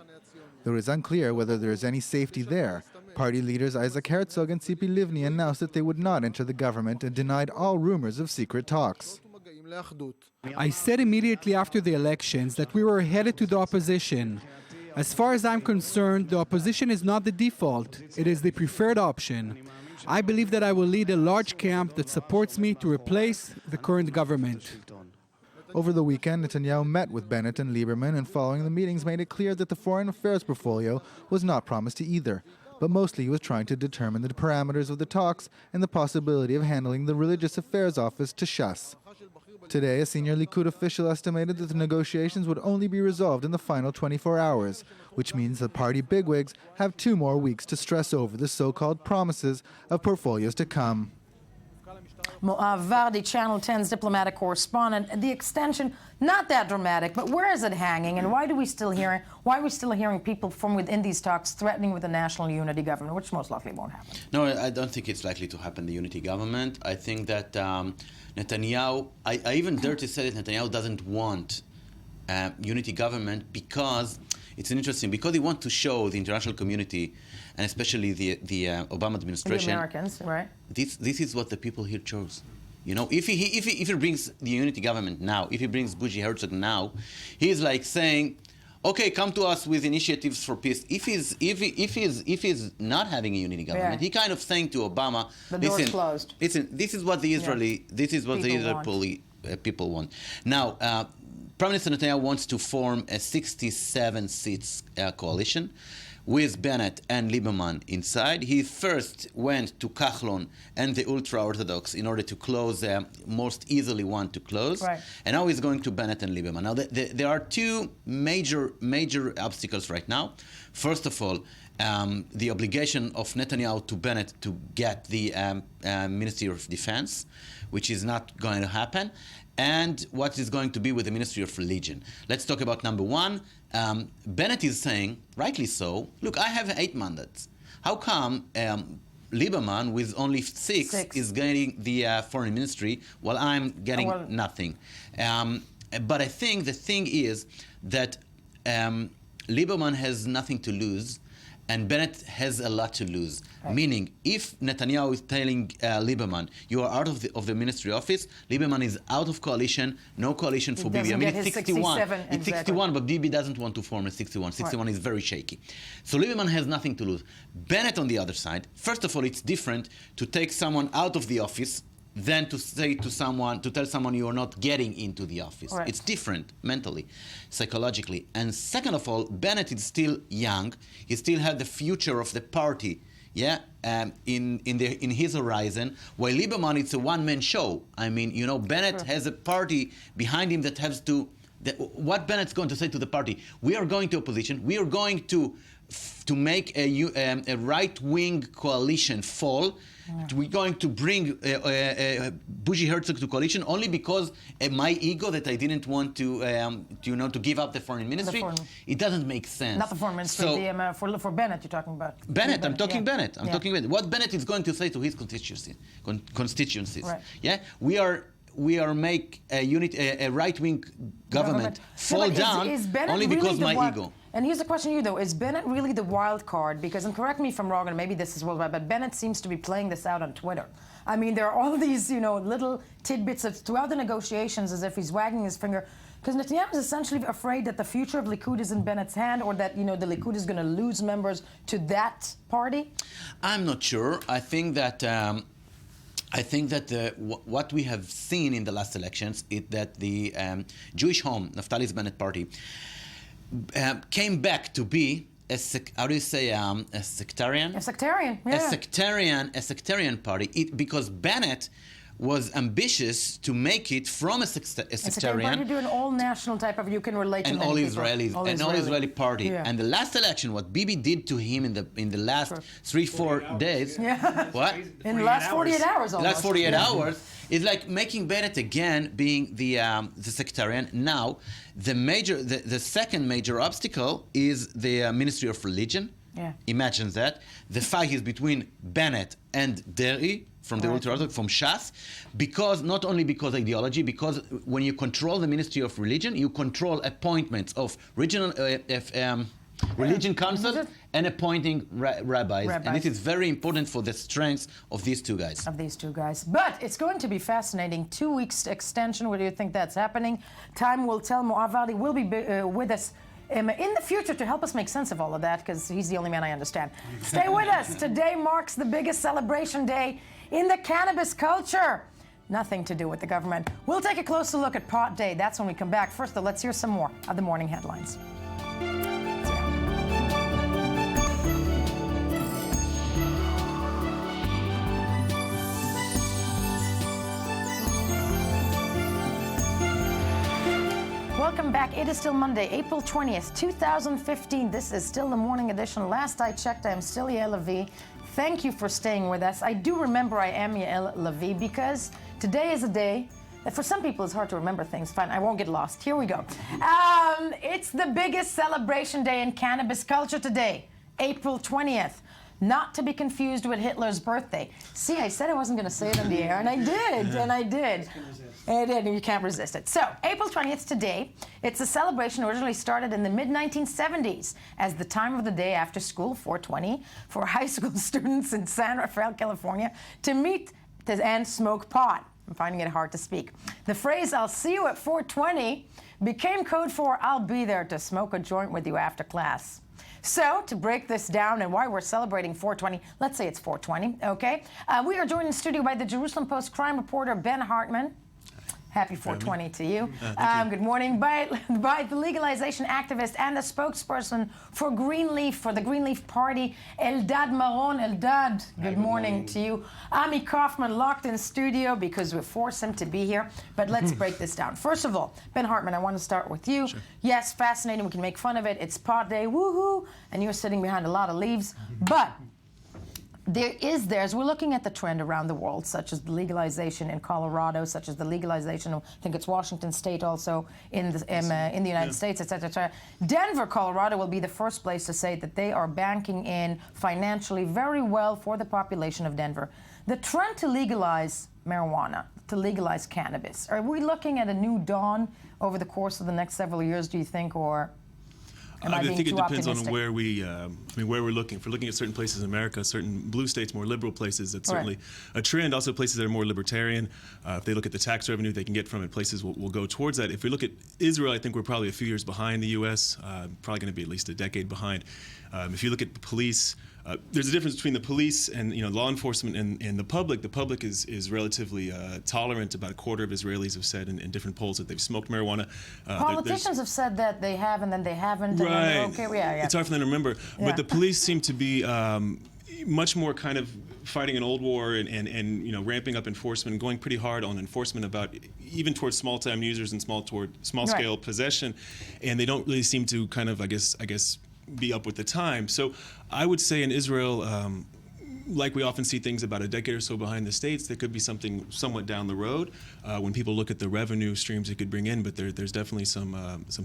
Though it is unclear whether there is any safety there, party leaders Isaac Herzog and Tzipi Livni announced that they would not enter the government and denied all rumors of secret talks. I said immediately after the elections that we were headed to the opposition. As far as I'm concerned, the opposition is not the default, it is the preferred option. I believe that I will lead a large camp that supports me to replace the current government. Over the weekend, Netanyahu met with Bennett and Lieberman, and following the meetings made it clear that the foreign affairs portfolio was not promised to either, but mostly he was trying to determine the parameters of the talks and the possibility of handling the religious affairs office to Shas. Today, a senior Likud official estimated that the negotiations would only be resolved in the final 24 hours, which means that party bigwigs have 2 more weeks to stress over the so-called promises of portfolios to come. Moav Vardi, Channel 10's diplomatic correspondent. The extension, not that dramatic, but where is it hanging, and why are we still hearing people from within these talks threatening with a national unity government, which most likely won't happen? No, I don't think it's likely to happen, the unity government. I think that Netanyahu, I even dare to say that Netanyahu doesn't want unity government because it's interesting, because he wants to show the international community, and especially the Obama administration, the Americans, right? This is what the people here chose. You know, if he brings the unity government now, if he brings Bougie Herzog now, he's like saying, okay, come to us with initiatives for peace. If he's not having a unity government, he kind of saying to Obama, the door's closed. Listen, this is what the Israeli people want. Now, Prime Minister Netanyahu wants to form a 67 seats coalition with Bennett and Lieberman inside. He first went to Kahlon and the ultra-Orthodox in order to close the most easily one to close. Right. And now he's going to Bennett and Lieberman. Now, there are two major obstacles right now. First of all, the obligation of Netanyahu to Bennett to get the Ministry of Defense, which is not going to happen, and what is going to be with the Ministry of Religion. Let's talk about number one. Bennett is saying, rightly so, look, I have 8 mandates. How come Lieberman, with only 6, is getting the foreign ministry while I'm getting nothing? But I think the thing is that Lieberman has nothing to lose, and Bennett has a lot to lose. Right. Meaning, if Netanyahu is telling Lieberman, you are out of the ministry office, Lieberman is out of coalition, no coalition for Bibi. I mean, it's 61. It's 61, but Bibi doesn't want to form a 61. 61 is very shaky. So Lieberman has nothing to lose. Bennett, on the other side, first of all, it's different to take someone out of the office than to say to someone, to tell someone you are not getting into the office. Right. It's different mentally, psychologically. And second of all, Bennett is still young. He still has the future of the party, in his horizon, while Lieberman, it's a one-man show. I mean, you know, Bennett has a party behind him that has to... what Bennett's going to say to the party? We are going to opposition. We are going to make a right-wing coalition fall. We're going to bring Bougie Herzog to coalition only because my ego that I didn't want to give up the foreign ministry. It doesn't make sense. Not the foreign ministry. So, for Bennett, you're talking about. Bennett, I'm talking Bennett. I'm talking Bennett. What Bennett is going to say to his constituencies. Right. Yeah, we are make a right-wing government fall down only because my ego. And here's a question to you, though. Is Bennett really the wild card? Because, and correct me if I'm wrong, and maybe this is worldwide, but Bennett seems to be playing this out on Twitter. I mean, there are all these, little tidbits throughout the negotiations as if he's wagging his finger. Because Netanyahu is essentially afraid that the future of Likud is in Bennett's hand, or that, the Likud is going to lose members to that party? I'm not sure. I think that... what we have seen in the last elections is that the Jewish Home, Naftali's Bennett party, came back to be a sectarian? A sectarian, yeah. A sectarian party. Because Bennett was ambitious to make it from a sectarian to do an all-national type of, you can relate to an all-Israeli party. Yeah. And the last election, what Bibi did to him in the last 3-4 days, what? In the last 48 hours almost. Last 48 hours is like making Bennett again being the sectarian. Now, the second major obstacle is the Ministry of Religion. Yeah. Imagine that. The fight is between Bennett and Deri, from the ultra-Orthodox, from Shas, because not only because ideology, because when you control the Ministry of Religion, you control appointments of regional religion councils and appointing rabbis. And this is very important for the strength of these two guys. But it's going to be fascinating. 2 weeks extension. Where do you think that's happening? Time will tell. Moav Ali will be with us in the future to help us make sense of all of that, because he's the only man I understand. Stay with us. Today marks the biggest celebration day in the cannabis culture. Nothing to do with the government. We'll take a closer look at Pot Day. That's when we come back. First, though, let's hear some more of the morning headlines. Welcome back. It is still Monday, April 20th, 2015. This is still the morning edition. Last I checked, I'm still Yael Levi. Thank you for staying with us. I do remember I am Yael Levi because today is a day that for some people it's hard to remember things. Fine, I won't get lost. Here we go. It's the biggest celebration day in cannabis culture today, April 20th. Not to be confused with Hitler's birthday. See, I said I wasn't going to say it on the air, and I did, and I did. And you can't resist it. So, April 20th today, it's a celebration originally started in the mid-1970s as the time of the day after school, 420, for high school students in San Rafael, California, to meet and smoke pot. I'm finding it hard to speak. The phrase, "I'll see you at 420," became code for I'll be there to smoke a joint with you after class. So, to break this down and why we're celebrating 420, let's say it's 420, okay? We are joined in studio by the Jerusalem Post crime reporter Ben Hartman. Happy 420 to you. Good morning. By the legalization activist and the spokesperson for Greenleaf, for the Greenleaf Party, Eldad Maron. Eldad, good morning to you. Ami Kaufman locked in studio because we forced him to be here. But let's break this down. First of all, Ben Hartman, I want to start with you. Sure. Yes, fascinating. We can make fun of it. It's pot day, woohoo, and you're sitting behind a lot of leaves. But we're looking at the trend around the world, such as the legalization in Colorado, such as the legalization of, I think it's Washington State also, in the United States, et cetera, et cetera. Denver, Colorado will be the first place to say that they are banking in financially very well for the population of Denver. The trend to legalize marijuana, to legalize cannabis, are we looking at a new dawn over the course of the next several years, do you think, or... I think it depends on where where we're looking. If we're looking at certain places in America, certain blue states, more liberal places, that's certainly a trend. Also places that are more libertarian. If they look at the tax revenue they can get from it, places will go towards that. If we look at Israel, I think we're probably a few years behind the U.S., probably going to be at least a decade behind. If you look at the police, there's a difference between the police and law enforcement and the public. The public is relatively tolerant. About a quarter of Israelis have said in different polls that they've smoked marijuana. Politicians have said that they have and then they haven't. Right. And then yeah. It's hard for them to remember. Yeah. But the police seem to be much more kind of fighting an old war and ramping up enforcement and going pretty hard on enforcement about even towards small-time users and small-scale possession. And they don't really seem to kind of, I guess, be up with the time. So I would say in Israel, like we often see things about a decade or so behind the States, there could be something somewhat down the road when people look at the revenue streams it could bring in, but there's definitely some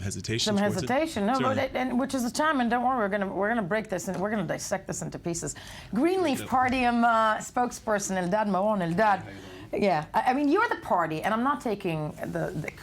hesitation. Some hesitation, no, but which is the time, and don't worry, we're gonna break this and we're gonna dissect this into pieces. Greenleaf Party spokesperson Eldad Maron. Eldad. Yeah, I mean, you're the party, and I'm not taking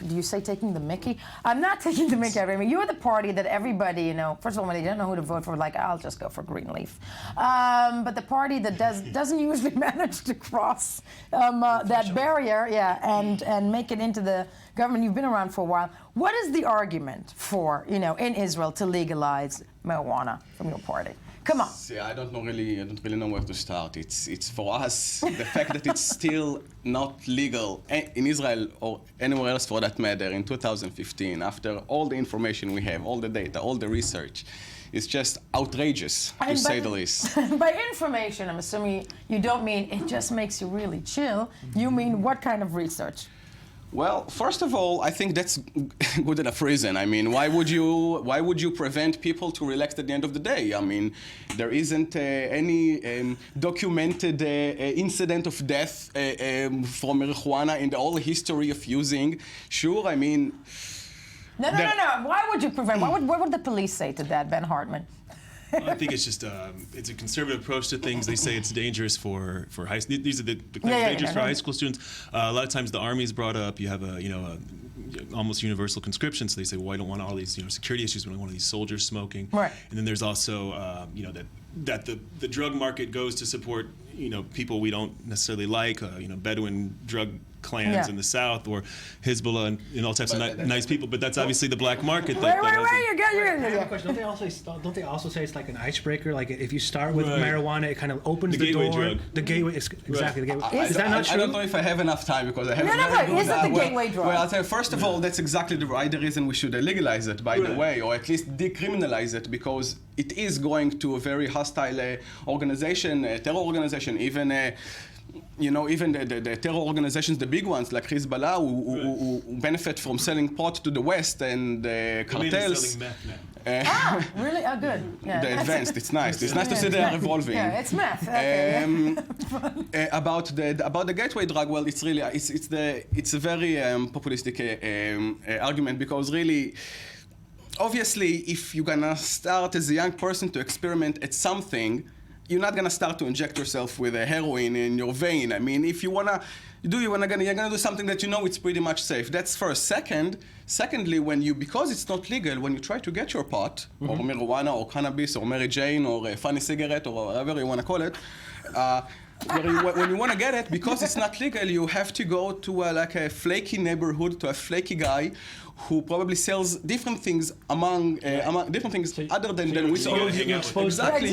do you say taking the mickey? I'm not taking the mickey. I mean, you're the party that everybody, first of all, when they don't know who to vote for, like, I'll just go for Greenleaf. But the party that doesn't usually manage to cross that barrier, and make it into the government. You've been around for a while. What is the argument for, in Israel to legalize marijuana from your party? Come on. See, I don't really know where to start. It's for us, the fact that it's still not legal in Israel or anywhere else for that matter in 2015, after all the information we have, all the data, all the research, it's just outrageous, to say the least. By information, I'm assuming you don't mean it just makes you really chill. You mean what kind of research? Well, first of all, I think that's good enough reason. I mean, why would you prevent people to relax at the end of the day? I mean, there isn't any documented incident of death from marijuana in the whole history of using. Sure, I mean... No. Why would you prevent? What would the police say to that, Ben Hartman? Well, I think it's just it's a conservative approach to things. They say it's dangerous for high. These are the dangerous for high school students. A lot of times the Army is brought up. You have a almost universal conscription. So they say, well, I don't want all these security issues. We don't want all these soldiers smoking. Right. And then there's also that the drug market goes to support people we don't necessarily like. Bedouin drug clans in the south, or Hezbollah and all types of nice people, but that's obviously the black market. Wait, you got your... I have a question. Don't they also say it's like an icebreaker? Like if you start with marijuana, it kind of opens the door. Drug. The gateway is exactly the gateway. Is that not true? I don't know if I have enough time because I have. No. Is it the gateway drug? Well, I'll tell you, first of all, that's exactly the reason we should legalize it, by the way, or at least decriminalize it, because it is going to a very hostile organization, terror organization, even the terror organizations, the big ones like Hezbollah, who benefit from selling pot to the West and cartels. Selling meth now. Really? Oh, good. Yeah, the advanced. It's nice. It's nice to see they are evolving. Yeah, it's meth. Okay, about the gateway drug, well, it's really it's a very populistic argument, because really, obviously, if you're gonna start as a young person to experiment at something, you're not gonna start to inject yourself with a heroin in your vein. I mean, if you're gonna do something that it's pretty much safe. That's first. Secondly, because it's not legal, when you try to get your pot, or marijuana, or cannabis, or Mary Jane, or a funny cigarette, or whatever you wanna call it, when you want to get it, because it's not legal, you have to go to a flaky neighborhood, to a flaky guy who probably sells different things among different things other than we sell. Exactly.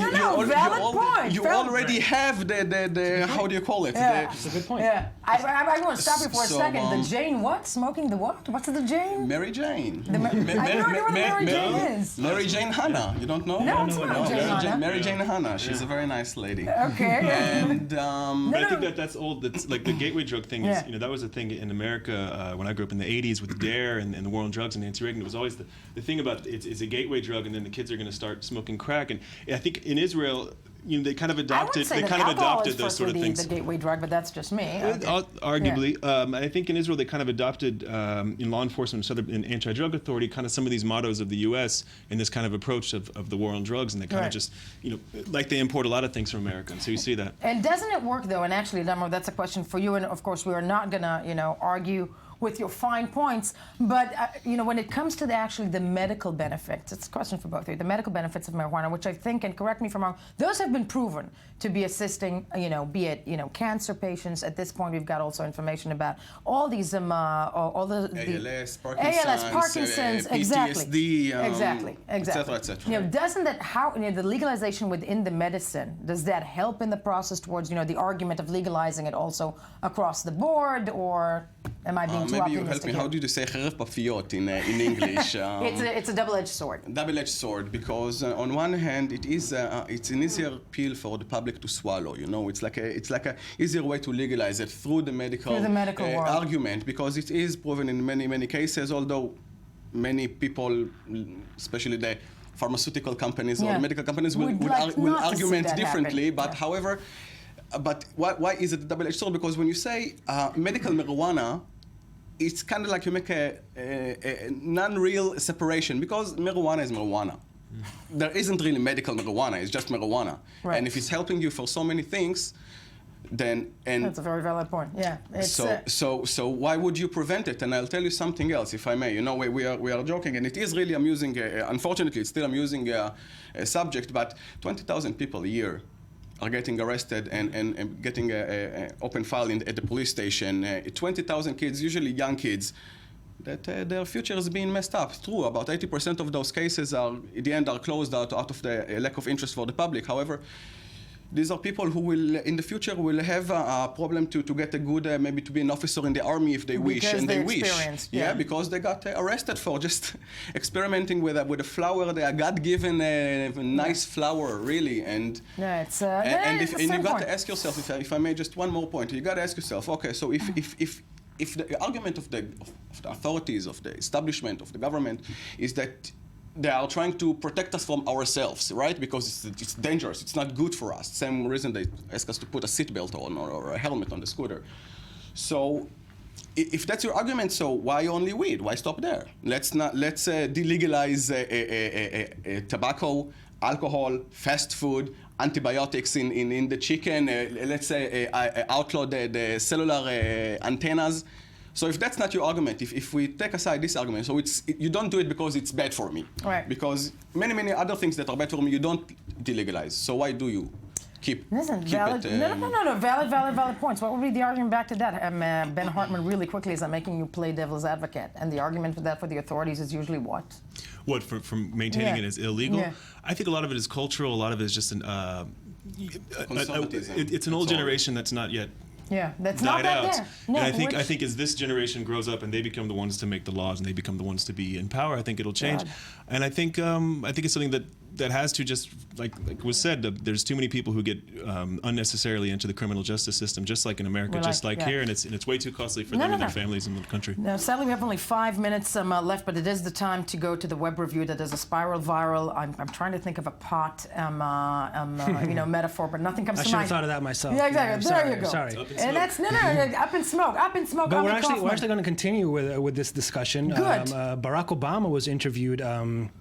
You already have the how do you call it? Yeah. That's a good point. Yeah. I want to stop you for a second. The Jane what? Smoking the what? What's the Jane? Mary Jane. I know what Mary Jane is. Mary Jane Hannah. You don't know? No, it's not Jane Hannah. Mary Jane Hannah. She's a very nice lady. Okay. And but I think that's old. That's like the gateway drug thing. Is, that was a thing in America when I grew up in the '80s with DARE and the war on drugs and Nancy Reagan. It was always the thing about it's a gateway drug, and then the kids are going to start smoking crack. And I think in Israel, they kind of adopted those sort of things. The gateway drug, but that's just me. Arguably, I think in Israel they kind of adopted in law enforcement, in anti-drug authority, kind of some of these mottos of the U.S. in this kind of approach of the war on drugs, and they kind of just, like they import a lot of things from America, and so you see that. And doesn't it work though? And actually, Damo, that's a question for you. And of course, we are not gonna, argue with your fine points, but when it comes to the medical benefits, it's a question for both of you. The medical benefits of marijuana, which I think, and correct me if I'm wrong, those have been proven to be assisting, be it cancer patients. At this point, we've got also information about all these all the ALS, Parkinson's, PTSD, exactly, et cetera, et cetera. Doesn't that the legalization within the medicine, does that help in the process towards the argument of legalizing it also across the board, or am I being maybe you help me. How do you say חרב פיפיות in English? It's a double-edged sword. Double-edged sword, because on one hand it's an easier pill for the public to swallow. It's like a easier way to legalize it through the medical argument, because it is proven in many cases. Although many people, especially the pharmaceutical companies or the medical companies, will argument differently. But however. But why is it a double-edged sword? Because when you say medical marijuana, it's kind of like you make a non-real separation, because marijuana is marijuana. There isn't really medical marijuana, it's just marijuana. Right. And if it's helping you for so many things, then... That's a very valid point, yeah. So why would you prevent it? And I'll tell you something else, if I may. We are joking, and it is really amusing. Unfortunately, it's still amusing subject, but 20,000 people a year are getting arrested and getting an open file at the police station. 20,000 kids, usually young kids, that their future is being messed up. It's true, about 80% of those cases in the end are closed out of the lack of interest for the public. However, these are people who will, in the future, will have a problem to get a good, maybe to be an officer in the army if they wish, and they wish. Yeah, because they got arrested for just experimenting with a flower, a God-given nice flower, really. And you got to ask yourself, if I may, just one more point. You got to ask yourself, okay, so if the argument of the authorities, of the establishment, of the government, is that they are trying to protect us from ourselves, right? Because it's dangerous, it's not good for us. Same reason they ask us to put a seatbelt on or a helmet on the scooter. So if that's your argument, so why only weed? Why stop there? Let's delegalize tobacco, alcohol, fast food, antibiotics in the chicken. Let's say outlaw the cellular antennas. So if that's not your argument, if we take aside this argument, so you don't do it because it's bad for me. Right. Because many other things that are bad for me, you don't delegalize. So why do you keep valid. it? No. Valid points. What would be the argument back to that? Ben Hartman, really quickly, is I'm making you play devil's advocate. And the argument for that for the authorities is usually what? What, from maintaining it as illegal? Yeah. I think a lot of it is cultural. A lot of it is just it's an old generation that's not yet that's died not out. No, and I think as this generation grows up and they become the ones to make the laws and they become the ones to be in power, I think it'll change. And I think it's something that has to, just like was said, there's too many people who get unnecessarily into the criminal justice system, just like in America, here, and it's way too costly for them and their families in the country. Now, sadly, we have only 5 minutes left, but it is the time to go to the web review that is a spiral viral. I'm trying to think of a pot, metaphor, but nothing comes to mind. I should have thought of that myself. Yeah, exactly. There you go. Sorry. And that's up in smoke. But we're actually going to continue with this discussion. Good. Barack Obama was interviewed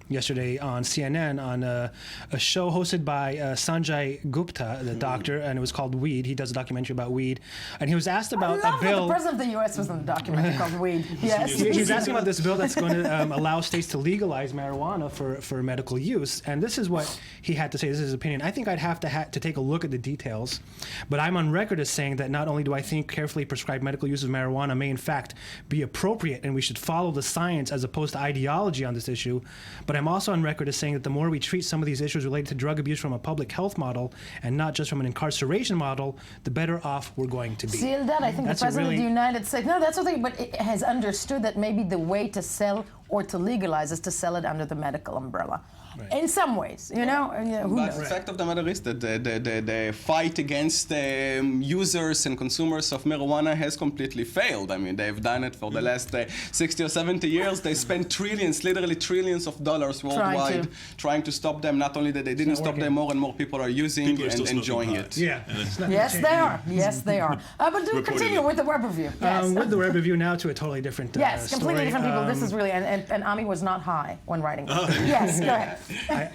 yesterday on CNN on on a show hosted by Sanjay Gupta, the doctor, and it was called Weed. He does a documentary about weed, and he was asked about I love a bill. That the president of the U.S. was in the documentary called Weed. Yes, he was asking about this bill that's going to allow states to legalize marijuana for medical use, and this is what he had to say. This is his opinion. I think I'd have to take a look at the details, but I'm on record as saying that not only do I think carefully prescribed medical use of marijuana may in fact be appropriate, and we should follow the science as opposed to ideology on this issue, but I'm also on record as saying that the more we treat some of these issues related to drug abuse from a public health model and not just from an incarceration model, the better off we're going to be. See that? I think the president of the United States, no, that's the thing, but it has understood that maybe the way to sell or to legalize is to sell it under the medical umbrella. Right. In some ways, who but knows? the fact of the matter is that the fight against users and consumers of marijuana has completely failed. I mean, they've done it for the last 60 or 70 years. They spent trillions, literally trillions of dollars worldwide trying to stop them. Not only that they didn't stop them, more and more people are using and enjoying it. Yeah. Yes, they are. Yes, they are. But do continue with the web review. Yes. With the web review now to a totally different yes, completely story. different people. This is really, and Ami was not high when writing this. Yes, go ahead.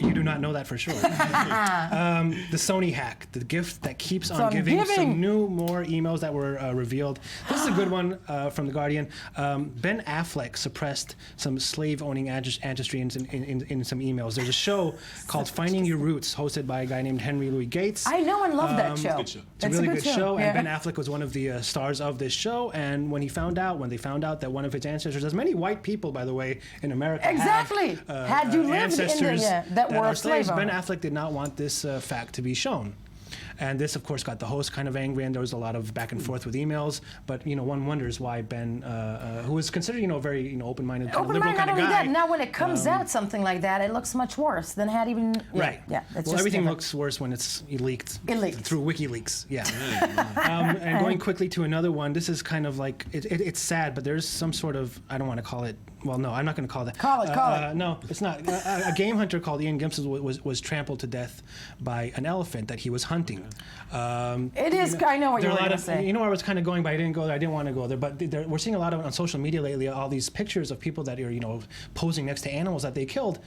You do not know that for sure. The Sony hack, the gift that keeps on giving. Some more emails that were revealed. This is a good one from The Guardian. Ben Affleck suppressed some slave-owning ancestries in some emails. There's a show called Finding Your Roots, hosted by a guy named Henry Louis Gates. I know and love that show. It's a really good show. And Ben Affleck was one of the stars of this show. And when they found out that one of his ancestors, as many white people, by the way, in America, had you lived ancestors in that were slaves, Ben Affleck did not want this fact to be shown. And this, of course, got the host kind of angry, and there was a lot of back and forth with emails. But one wonders why Ben, who was considered very open-minded, kind of liberal kind of guy. That. Now, when it comes out something like that, it looks much worse than had even. Right. Yeah. Well, everything looks worse when it's leaked. Through WikiLeaks. Yeah. And going quickly to another one. This is kind of like it's sad, but there's some sort of, I don't want to call it. Well, no, I'm not going to call that. Call it. No, it's not. A game hunter called Ian Gimson was trampled to death by an elephant that he was hunting. It is. I know what you're going to say. You know where I was kind of going, but I didn't go there. I didn't want to go there. But we're seeing a lot of on social media lately. All these pictures of people that are posing next to animals that they killed.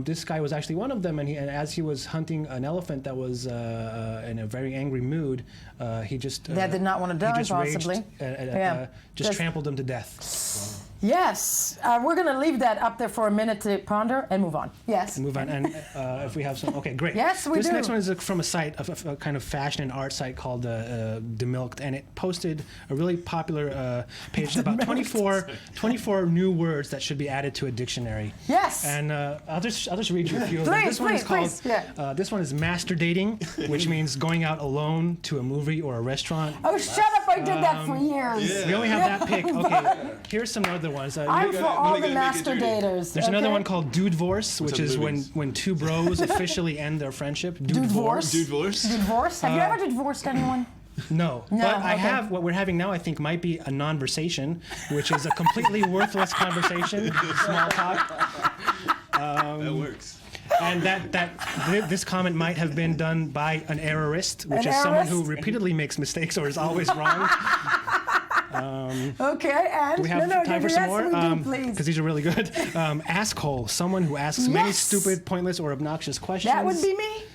This guy was actually one of them, and as he was hunting an elephant that was in a very angry mood, he just that did not want to die, possibly. Just trampled him to death. Yes, we're going to leave that up there for a minute to ponder and move on. Yes. And move on, and if we have some, okay, great. Yes, we do. This next one is from a site, a kind of fashion and art site called Demilked, and it posted a really popular page about 24 new words that should be added to a dictionary. Yes. And I'll just read you a few of them. This one is called. This one is master dating, which means going out alone to a movie or a restaurant. Oh, shut up! I did that for years. Yeah. We only have that pick. Okay, here's some other ones. I'm for all the master daters. There's another one called Dudevorce, which is when two bros officially end their friendship. Dudevorce. Dudevorce. Have you ever divorced anyone? No, but I have. What we're having now, I think, might be a non-versation, which is a completely worthless conversation, small talk. That works. And this comment might have been done by an errorist, which is someone who repeatedly makes mistakes or is always wrong. Okay, and do we have time for some more? Please. Because these are really good. Asshole, someone who asks many stupid, pointless, or obnoxious questions. That would be me.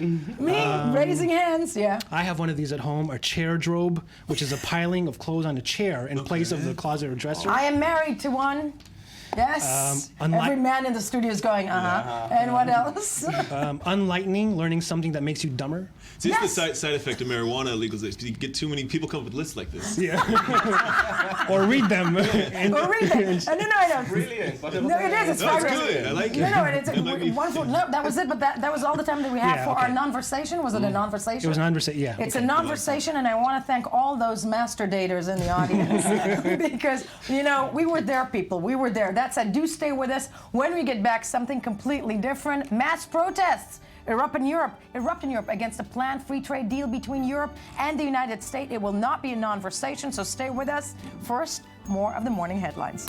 Me, raising hands, yeah. I have one of these at home, a chair drobe, which is a piling of clothes on a chair in place of the closet or dresser. I am married to one. Yes. Every man in the studio is going, And what else? Unlightening, learning something that makes you dumber. See, it's the side effect of marijuana legalization. You get too many people come up with lists like this. Yeah. Or read them. No, I don't. Brilliant. No, it is. It's fabulous. It's good. I like it. No, it's wonderful. No, that was it. But that was all the time that we had for our non-versation. Was it a non-versation? It was a non-versation. Yeah. It's a non-versation, and I want to thank all those master daters in the audience because we were there, people. We were there. That said, do stay with us. When we get back, something completely different. Mass protests erupt in Europe against a planned free trade deal between Europe and the United States. It will not be a non-versation, so stay with us. First, more of the morning headlines.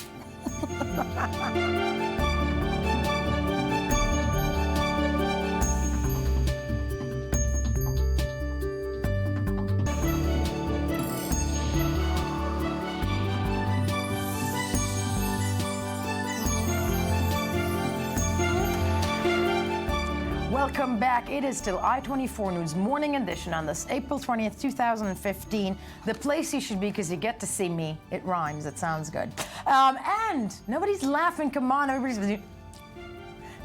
Welcome back. It is still I-24 News Morning Edition on this April 20th, 2015. The place you should be because you get to see me. It rhymes. It sounds good. And nobody's laughing. Come on, everybody's...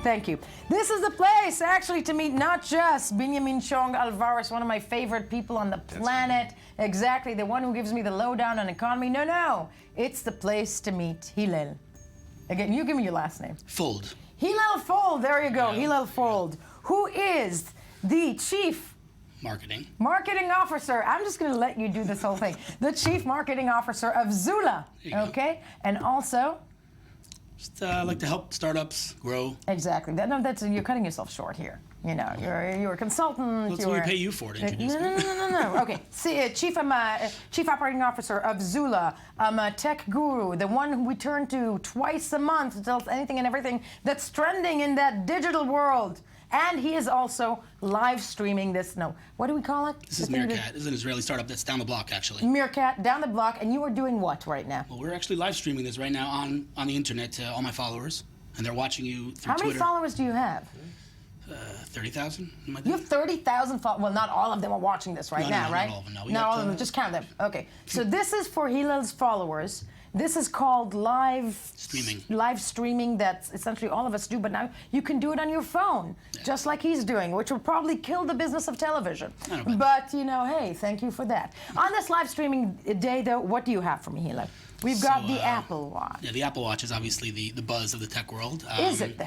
Thank you. This is the place, actually, to meet not just Benjamin Chong Alvarez, one of my favorite people on the planet. Exactly, the one who gives me the lowdown on economy. No. It's the place to meet Hillel. Again, you give me your last name. Fold. Hillel Fold, there you go, Hillel Fold, who is the Chief Marketing Officer. I'm just going to let you do this whole thing. The Chief Marketing Officer of Zula, okay? And also... Just like to help startups grow. Exactly. That's you're cutting yourself short here. You know, you're a consultant. That's what we pay you for to introduce me. No. Okay. See, Chief Operating Officer of Zula. I'm a tech guru, the one who we turn to twice a month to tell us anything and everything that's trending in that digital world. And he is also live streaming this. No, what do we call it? This is Meerkat. This is an Israeli startup that's down the block, actually. Meerkat, down the block. And you are doing what right now? Well, we're actually live streaming this right now on the internet to all my followers. And they're watching you through How many Twitter. followers do you have? 30,000. You have 30,000 followers. Well, not all of them are watching this right now, right? Not all of them, no. Not all of them. Just count them. Okay. So this is for Hillel's followers. This is called live streaming. Live streaming. That's essentially all of us do, but now you can do it on your phone, just like he's doing, which will probably kill the business of television. But you know, hey, thank you for that. On this live streaming day, though, what do you have for me, Hillel? We've got the Apple Watch. Yeah, the Apple Watch is obviously the buzz of the tech world. Is it though?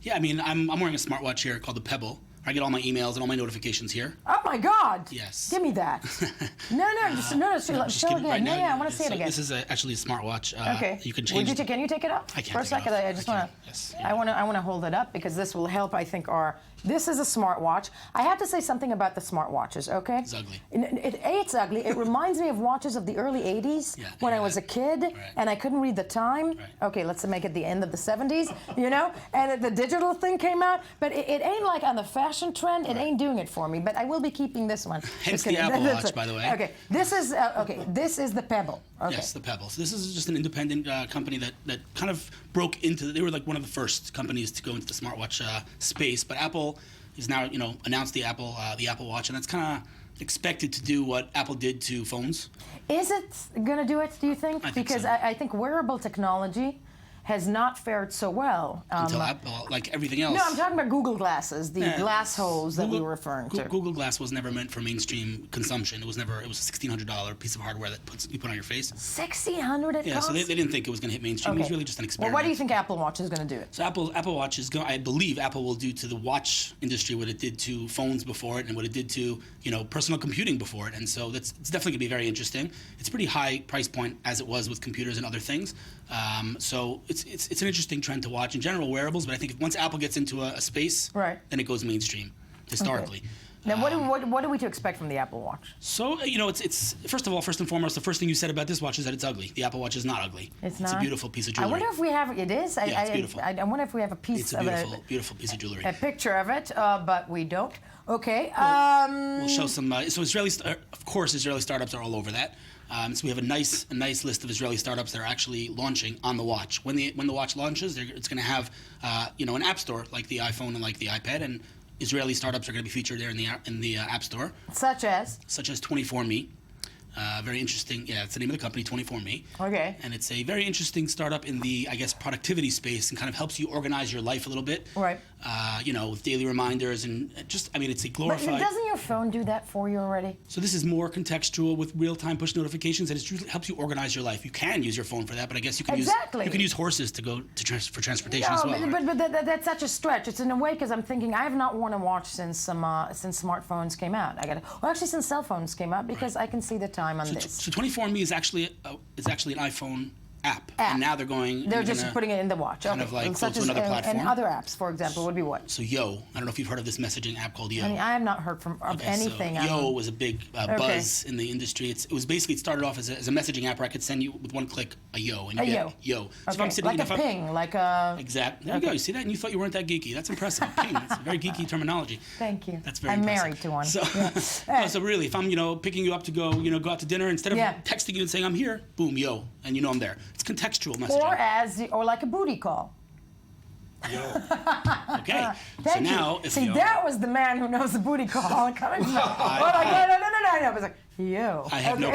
Yeah, I mean, I'm wearing a smartwatch here called the Pebble. I get all my emails and all my notifications here. Oh my God! Yes. Give me that. No. Show again. Right I want to see it again. This is actually a smartwatch. Okay. You can change. Can you take it off? I can. For a second, I just want to. Yes. I want to hold it up because this will help. I think This is a smartwatch. I have to say something about the smartwatches. Okay. It's ugly. It's ugly. It reminds me of watches of the early '80s when I was a kid and I couldn't read the time. Okay, let's make it the end of the '70s. You know, and the digital thing came out, but it ain't like on the fashion trend. It ain't doing it for me, but I will be keeping this one. Hence the Apple Watch, by the way. Okay, this is This is the Pebble. Okay. Yes, the Pebble. So this is just an independent company that kind of broke into. They were like one of the first companies to go into the smartwatch space. But Apple is now announced the Apple Watch, and that's kind of expected to do what Apple did to phones. Is it going to do it? Do you think? Because so. I think wearable technology has not fared so well. Until Apple, like everything else. No, I'm talking about Google glasses, the glass holes that we were referring to. Google Glass was never meant for mainstream consumption. It was a $1,600 piece of hardware that you put on your face. $1,600 it costs? So they didn't think it was going to hit mainstream. It was really just an experiment. Well, what do you think Apple Watch is going to do? So Apple Watch is I believe Apple will do to the watch industry what it did to phones before it and what it did to personal computing before it. And so it's definitely going to be very interesting. It's a pretty high price point as it was with computers and other things. So it's an interesting trend to watch in general, wearables, but I think once Apple gets into a space, then it goes mainstream historically. Okay. Now, what are we to expect from the Apple Watch? So, it's first and foremost, the first thing you said about this watch is that it's ugly. The Apple Watch is not ugly. It's not? It's a beautiful piece of jewelry. I wonder if we have, it is? Yeah, it's beautiful. I wonder if we have a piece of it. It's a beautiful piece of jewelry. A picture of it, but we don't. Okay. We'll show some, so of course, Israeli startups are all over that. So we have a nice list of Israeli startups that are actually launching on the watch. When the watch launches, it's going to have an app store like the iPhone and like the iPad, and Israeli startups are going to be featured there in the app store. Such as 24Me. Very interesting. Yeah, it's the name of the company, 24Me. Okay. And it's a very interesting startup in the, productivity space and kind of helps you organize your life a little bit. Right. With daily reminders and it's a glorified... But doesn't your phone do that for you already? So this is more contextual with real-time push notifications, and it helps you organize your life. You can use your phone for that, but I guess you can use horses to go for transportation as well. But that's such a stretch. It's in a way because I'm thinking I have not worn a watch since smartphones came out. Actually since cell phones came out because I can see the time on this. So 24Me is actually an iPhone app. And now they're just putting it in the watch. Kind of like go to another platform. And other apps, for example, would be what? So Yo. I don't know if you've heard of this messaging app called Yo. I mean, I have not heard of anything. So Yo was a big buzz in the industry. It started off as a messaging app where I could send you with one click a Yo. And you get Yo. So if I'm sitting, like a ping, like a... Exactly. There you go. You see that? And you thought you weren't that geeky. That's impressive. Ping. It's a very geeky terminology. Thank you. That's very I'm impressive. Married to one. So, so really, if I'm picking you up to go out to dinner, instead of texting you and saying I'm here, boom, Yo, and I'm there. It's contextual messaging. Or like a booty call. Okay. Thank so now, you. if See, that was the man who knows the booty call coming from. No. I was like, yo. I have no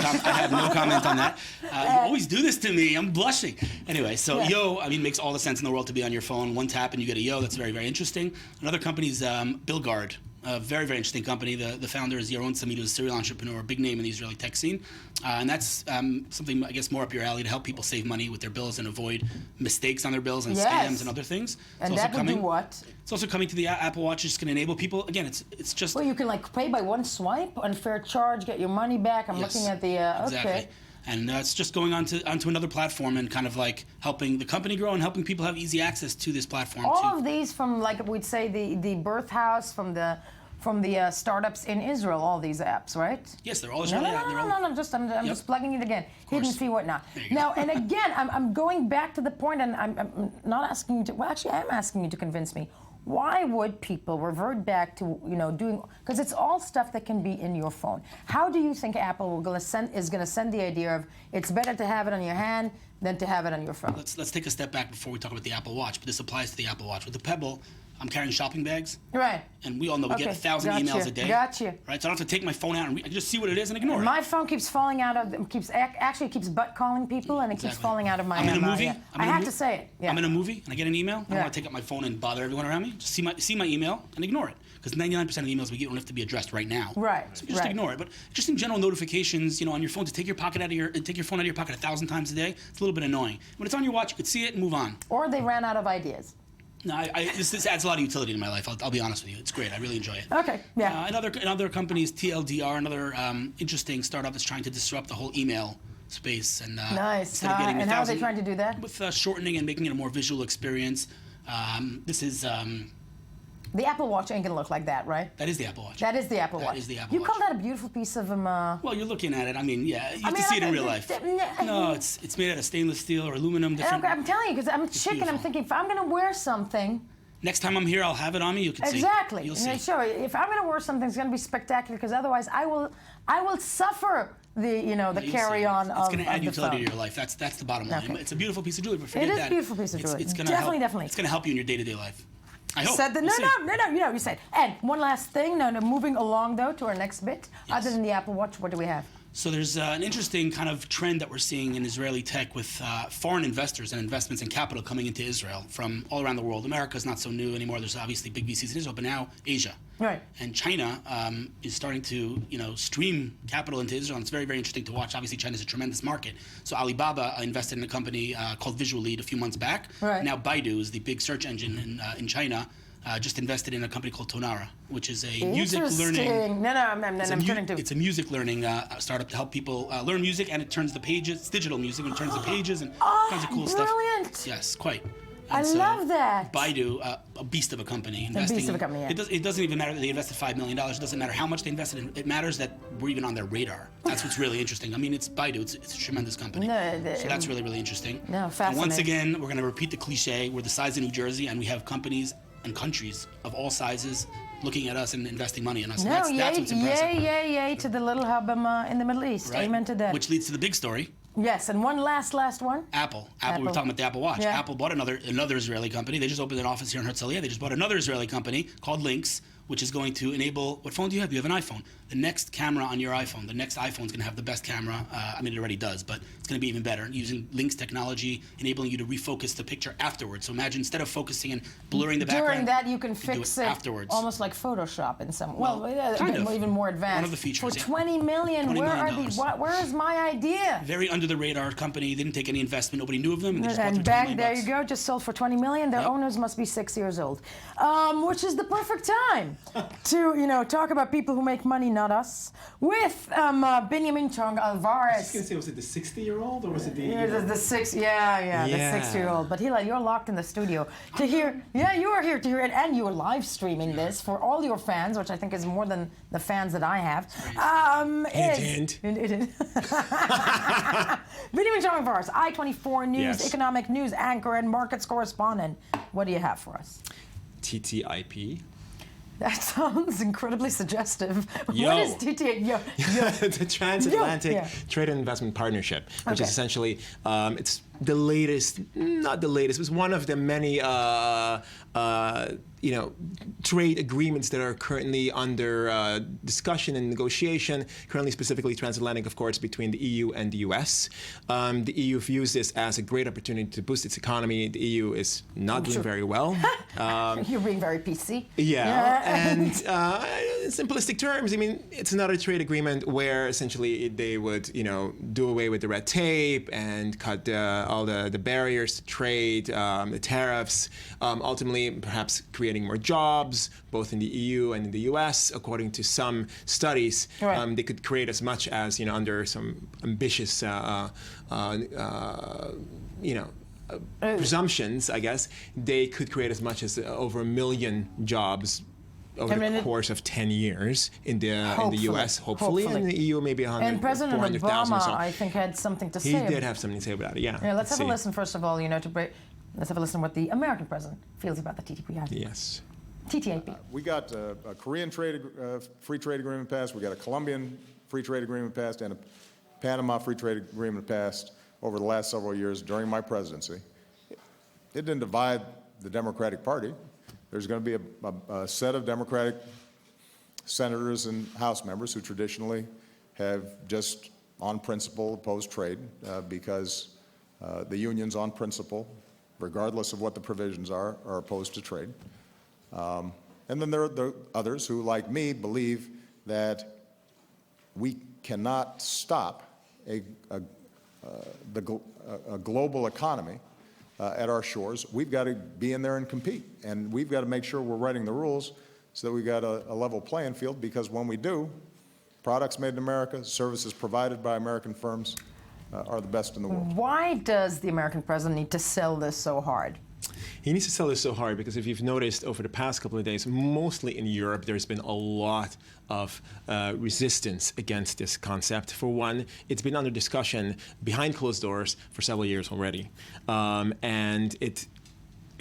comment on that. You always do this to me. I'm blushing. Anyway, so yo, I mean, makes all the sense in the world to be on your phone. One tap and you get a yo. That's very, very interesting. Another company is Billguard. A very, very interesting company. The founder is Yaron Samid, who's a serial entrepreneur, a big name in the Israeli tech scene. And that's something, I guess, more up your alley to help people save money with their bills and avoid mistakes on their bills and scams and other things. And that would do what? It's also coming to the Apple Watch. It's going to enable people. Again, it's just. Well, you can like pay by one swipe, unfair charge, get your money back. I'm looking at the. Exactly. Okay. And it's just going onto another platform and kind of like helping the company grow and helping people have easy access to this platform. All of these from, like we'd say, the birth house, from the startups in Israel, all these apps, right? Yes, they're all Israeli. I'm just plugging it again. Hidden fee, whatnot. Now, and again, I'm going back to the point, and I'm not asking you to, well, actually, I am asking you to convince me. Why would people revert back to, doing, because it's all stuff that can be in your phone. How do you think Apple is going to send the idea of it's better to have it on your hand than to have it on your phone? Let's take a step back before we talk about the Apple Watch, but this applies to the Apple Watch. With the Pebble, I'm carrying shopping bags. Right. And we all know we get 1,000 emails a day. Gotcha. Right? So I don't have to take my phone out and I can just see what it is and ignore it. My phone keeps falling out of, keeps butt calling people, and it keeps falling out of my hand. I'm in a movie. I have to say it. Yeah. I'm in a movie and I get an email. I don't want to take out my phone and bother everyone around me. Just see my email and ignore it. Because 99% of the emails we get don't have to be addressed right now. Right. So just ignore it. But just in general notifications, on your phone, to take your phone out of your pocket 1,000 times a day, it's a little bit annoying. When it's on your watch, you could see it and move on. Or they ran out of ideas. No, this adds a lot of utility to my life. I'll be honest with you. It's great. I really enjoy it. Okay, yeah. Another company is TLDR, another interesting startup that's trying to disrupt the whole email space. And nice. And how are they trying to do that? With shortening and making it a more visual experience. This is... the Apple Watch ain't gonna look like that, right? That is the Apple Watch. That is the Apple Watch. That is the Apple Watch. You call that a beautiful piece of Well, you're looking at it. I mean, yeah, you have to see it in real life. No, it's made out of stainless steel or aluminum. I'm telling you, because I'm chicken. I'm thinking, if I'm gonna wear something. Next time I'm here, I'll have it on me. You can see. Exactly. You'll see. Sure. If I'm gonna wear something, it's gonna be spectacular. Because otherwise, I will suffer the carry-on of the phone. It's going to add utility to your life. That's the bottom line. Okay. It's a beautiful piece of jewelry, but forget that. It is a beautiful piece of jewelry. It's going definitely. It's going to help you in your day-to-day life. I hope. Said that, no, you said. And one last thing, moving along, though, to our next bit. Yes. Other than the Apple Watch, what do we have? So there's an interesting kind of trend that we're seeing in Israeli tech with foreign investors and investments and capital coming into Israel from all around the world. America's not so new anymore. There's obviously big VCs in Israel, but now Asia. Right. And China is starting to, stream capital into Israel. And it's very, very interesting to watch. Obviously, China's a tremendous market. So Alibaba invested in a company called Visual Lead a few months back. Right. Now Baidu is the big search engine in China. Just invested in a company called Tonara, which is a music learning. It's a music learning startup to help people learn music, and it turns the pages. It's digital music, and it turns the pages and all kinds of cool stuff. Brilliant! Yes, quite. I love that. Baidu, a beast of a company, investing. A beast of a company. Yeah. It doesn't even matter that they invested $5 million. It doesn't matter how much they invested. It matters that we're even on their radar. That's what's really interesting. I mean, it's Baidu. It's a tremendous company. So that's really, really interesting. No, fascinating. And once again, we're going to repeat the cliche. We're the size of New Jersey, and we have companies and countries of all sizes looking at us and investing money in us. That's what's impressive. Yay to the little hub in the Middle East. Right. Amen to that. Which leads to the big story. Yes, and one last one. Apple. We were talking about the Apple Watch. Yeah. Apple bought another Israeli company. They just opened an office here in Herzliya. They just bought another Israeli company called Lynx, which is going to enable, what phone do you have? You have an iPhone. The next camera on your iPhone, the next iPhone is going to have the best camera. It already does, but it's going to be even better. Using Lynx technology, enabling you to refocus the picture afterwards. So imagine instead of focusing and blurring the background. During that, you can fix it afterwards. Almost like Photoshop in some way. Even more advanced. One of the features. For $20 million, where is my idea? Very under the radar company. They didn't take any investment. Nobody knew of them. And they just bought and bang, there you go. Just sold for $20 million. Their owners must be 6 years old, which is the perfect time to talk about people who make money, not us. With Benjamin Chong Alvarez. I was going to say, was it the 60-year-old or was it the... the 6-year-old. But Hila, you're locked in the studio to hear. Yeah, you are here to hear it, and you are live streaming this for all your fans, which I think is more than the fans that I have. Hint. Benjamin Chong Alvarez, I-24 News, economic news anchor and markets correspondent. What do you have for us? TTIP. That sounds incredibly suggestive. Yo. What is TTIP? Yo. The Transatlantic Trade and Investment Partnership, which is essentially, it's the latest, not the latest, it was one of the many trade agreements that are currently under discussion and negotiation, currently specifically transatlantic, of course, between the EU and the US. The EU views this as a great opportunity to boost its economy. The EU is not doing very well. You're being very PC. Yeah, and in simplistic terms, I mean, it's another trade agreement where essentially they would, do away with the red tape and cut all the barriers to trade, the tariffs, ultimately perhaps creating more jobs, both in the EU and in the US. According to some studies, they could create as much as, under some ambitious, presumptions, I guess, they could create as much as over 1 million jobs over the course of 10 years in the US, hopefully, and in the EU maybe 100,000. And President 400,000 or so. Obama, I think, had something to say. He did have something to say about it, yeah. Let's have a listen, first of all, let's have a listen to what the American president feels about the TTIP. Yes. TTIP. We got a Korean free trade agreement passed, we got a Colombian free trade agreement passed, and a Panama free trade agreement passed over the last several years during my presidency. It didn't divide the Democratic Party. There's going to be a set of Democratic senators and House members who traditionally have just on principle opposed trade because the unions on principle, regardless of what the provisions are opposed to trade. And then there are the others who, like me, believe that we cannot stop a global economy at our shores. We've got to be in there and compete, and we've got to make sure we're writing the rules so that we've got a level playing field, because when we do, products made in America, services provided by American firms are the best in the world. Why does the American president need to sell this so hard? He needs to sell this so hard because if you've noticed over the past couple of days, mostly in Europe, there's been a lot of resistance against this concept. For one, it's been under discussion behind closed doors for several years already. And it's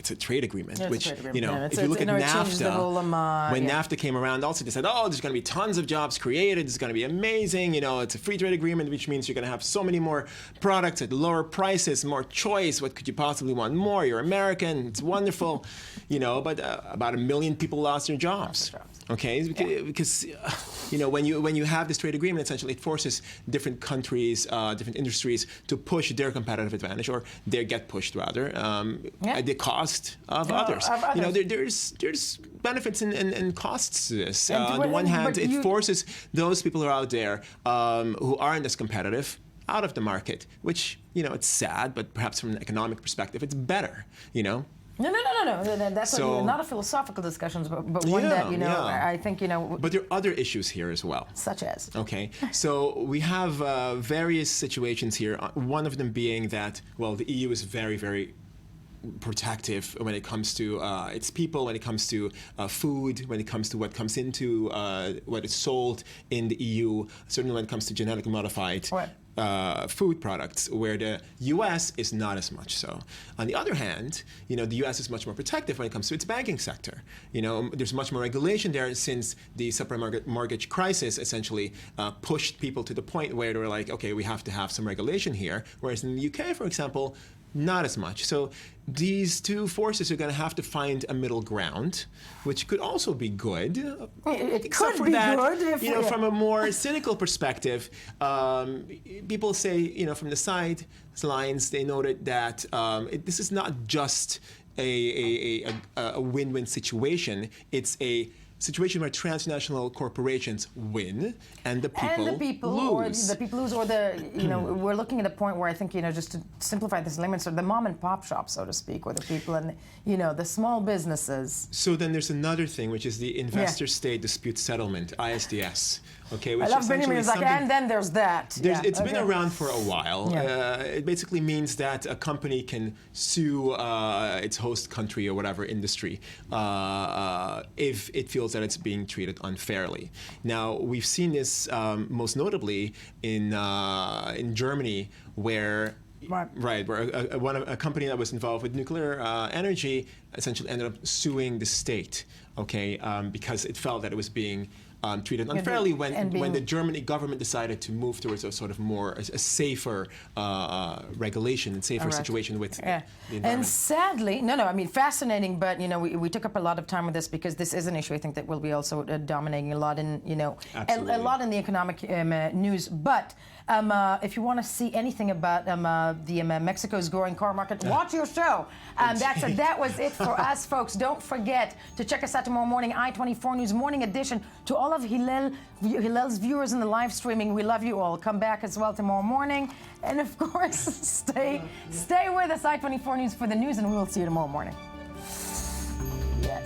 a trade agreement, which, if you look at NAFTA, when NAFTA came around, also they said, there's going to be tons of jobs created, it's going to be amazing, it's a free trade agreement, which means you're going to have so many more products at lower prices, more choice, what could you possibly want more? You're American, it's wonderful, but about 1 million people lost their jobs. Okay, because when you have this trade agreement, essentially it forces different countries, different industries to push their competitive advantage, or they get pushed rather, at the cost of others. There's benefits and costs to this. On the one hand, it forces those people who are out there who aren't as competitive out of the market, which it's sad, but perhaps from an economic perspective, it's better. No. That's not a philosophical discussion, but one that, I think, But there are other issues here as well. Such as? Okay, so we have various situations here. One of them being that, the EU is very, very protective when it comes to its people, when it comes to food, when it comes to what comes into what is sold in the EU, certainly when it comes to genetically modified food products, where the U.S. is not as much so. On the other hand, the U.S. is much more protective when it comes to its banking sector. There's much more regulation there since the subprime mortgage crisis essentially pushed people to the point where they were like, okay, we have to have some regulation here. Whereas in the U.K., for example, not as much. So these two forces are going to have to find a middle ground, which could also be good. It could be good. From a more cynical perspective, people say, from the sidelines, they noted that this is not just a win-win situation. It's a situation where transnational corporations win and the people lose. We're looking at a point where I think, just to simplify this limits, are the mom and pop shops, so to speak, or the people and, the small businesses. So then there's another thing, which is the Investor-State Dispute Settlement, ISDS. Okay, which I love Benjamin. It's like, and then there's that. It's been around for a while. It basically means that a company can sue its host country or whatever industry if it feels that it's being treated unfairly. Now, we've seen this most notably in Germany, where a company that was involved with nuclear energy essentially ended up suing the state, because it felt that it was being treated unfairly when the German government decided to move towards a sort of a safer regulation and safer situation with the environment. And sadly, I mean, fascinating, but, we took up a lot of time with this because this is an issue I think that will be also dominating a lot in, a lot in the economic news. But if you want to see anything about Mexico's growing car market, watch your show. That was it for us, folks. Don't forget to check us out tomorrow morning, I-24 News Morning Edition. To all of Hillel's viewers in the live streaming, we love you all. Come back as well tomorrow morning. And of course, stay with us, I-24 News, for the news, and we will see you tomorrow morning. Yeah.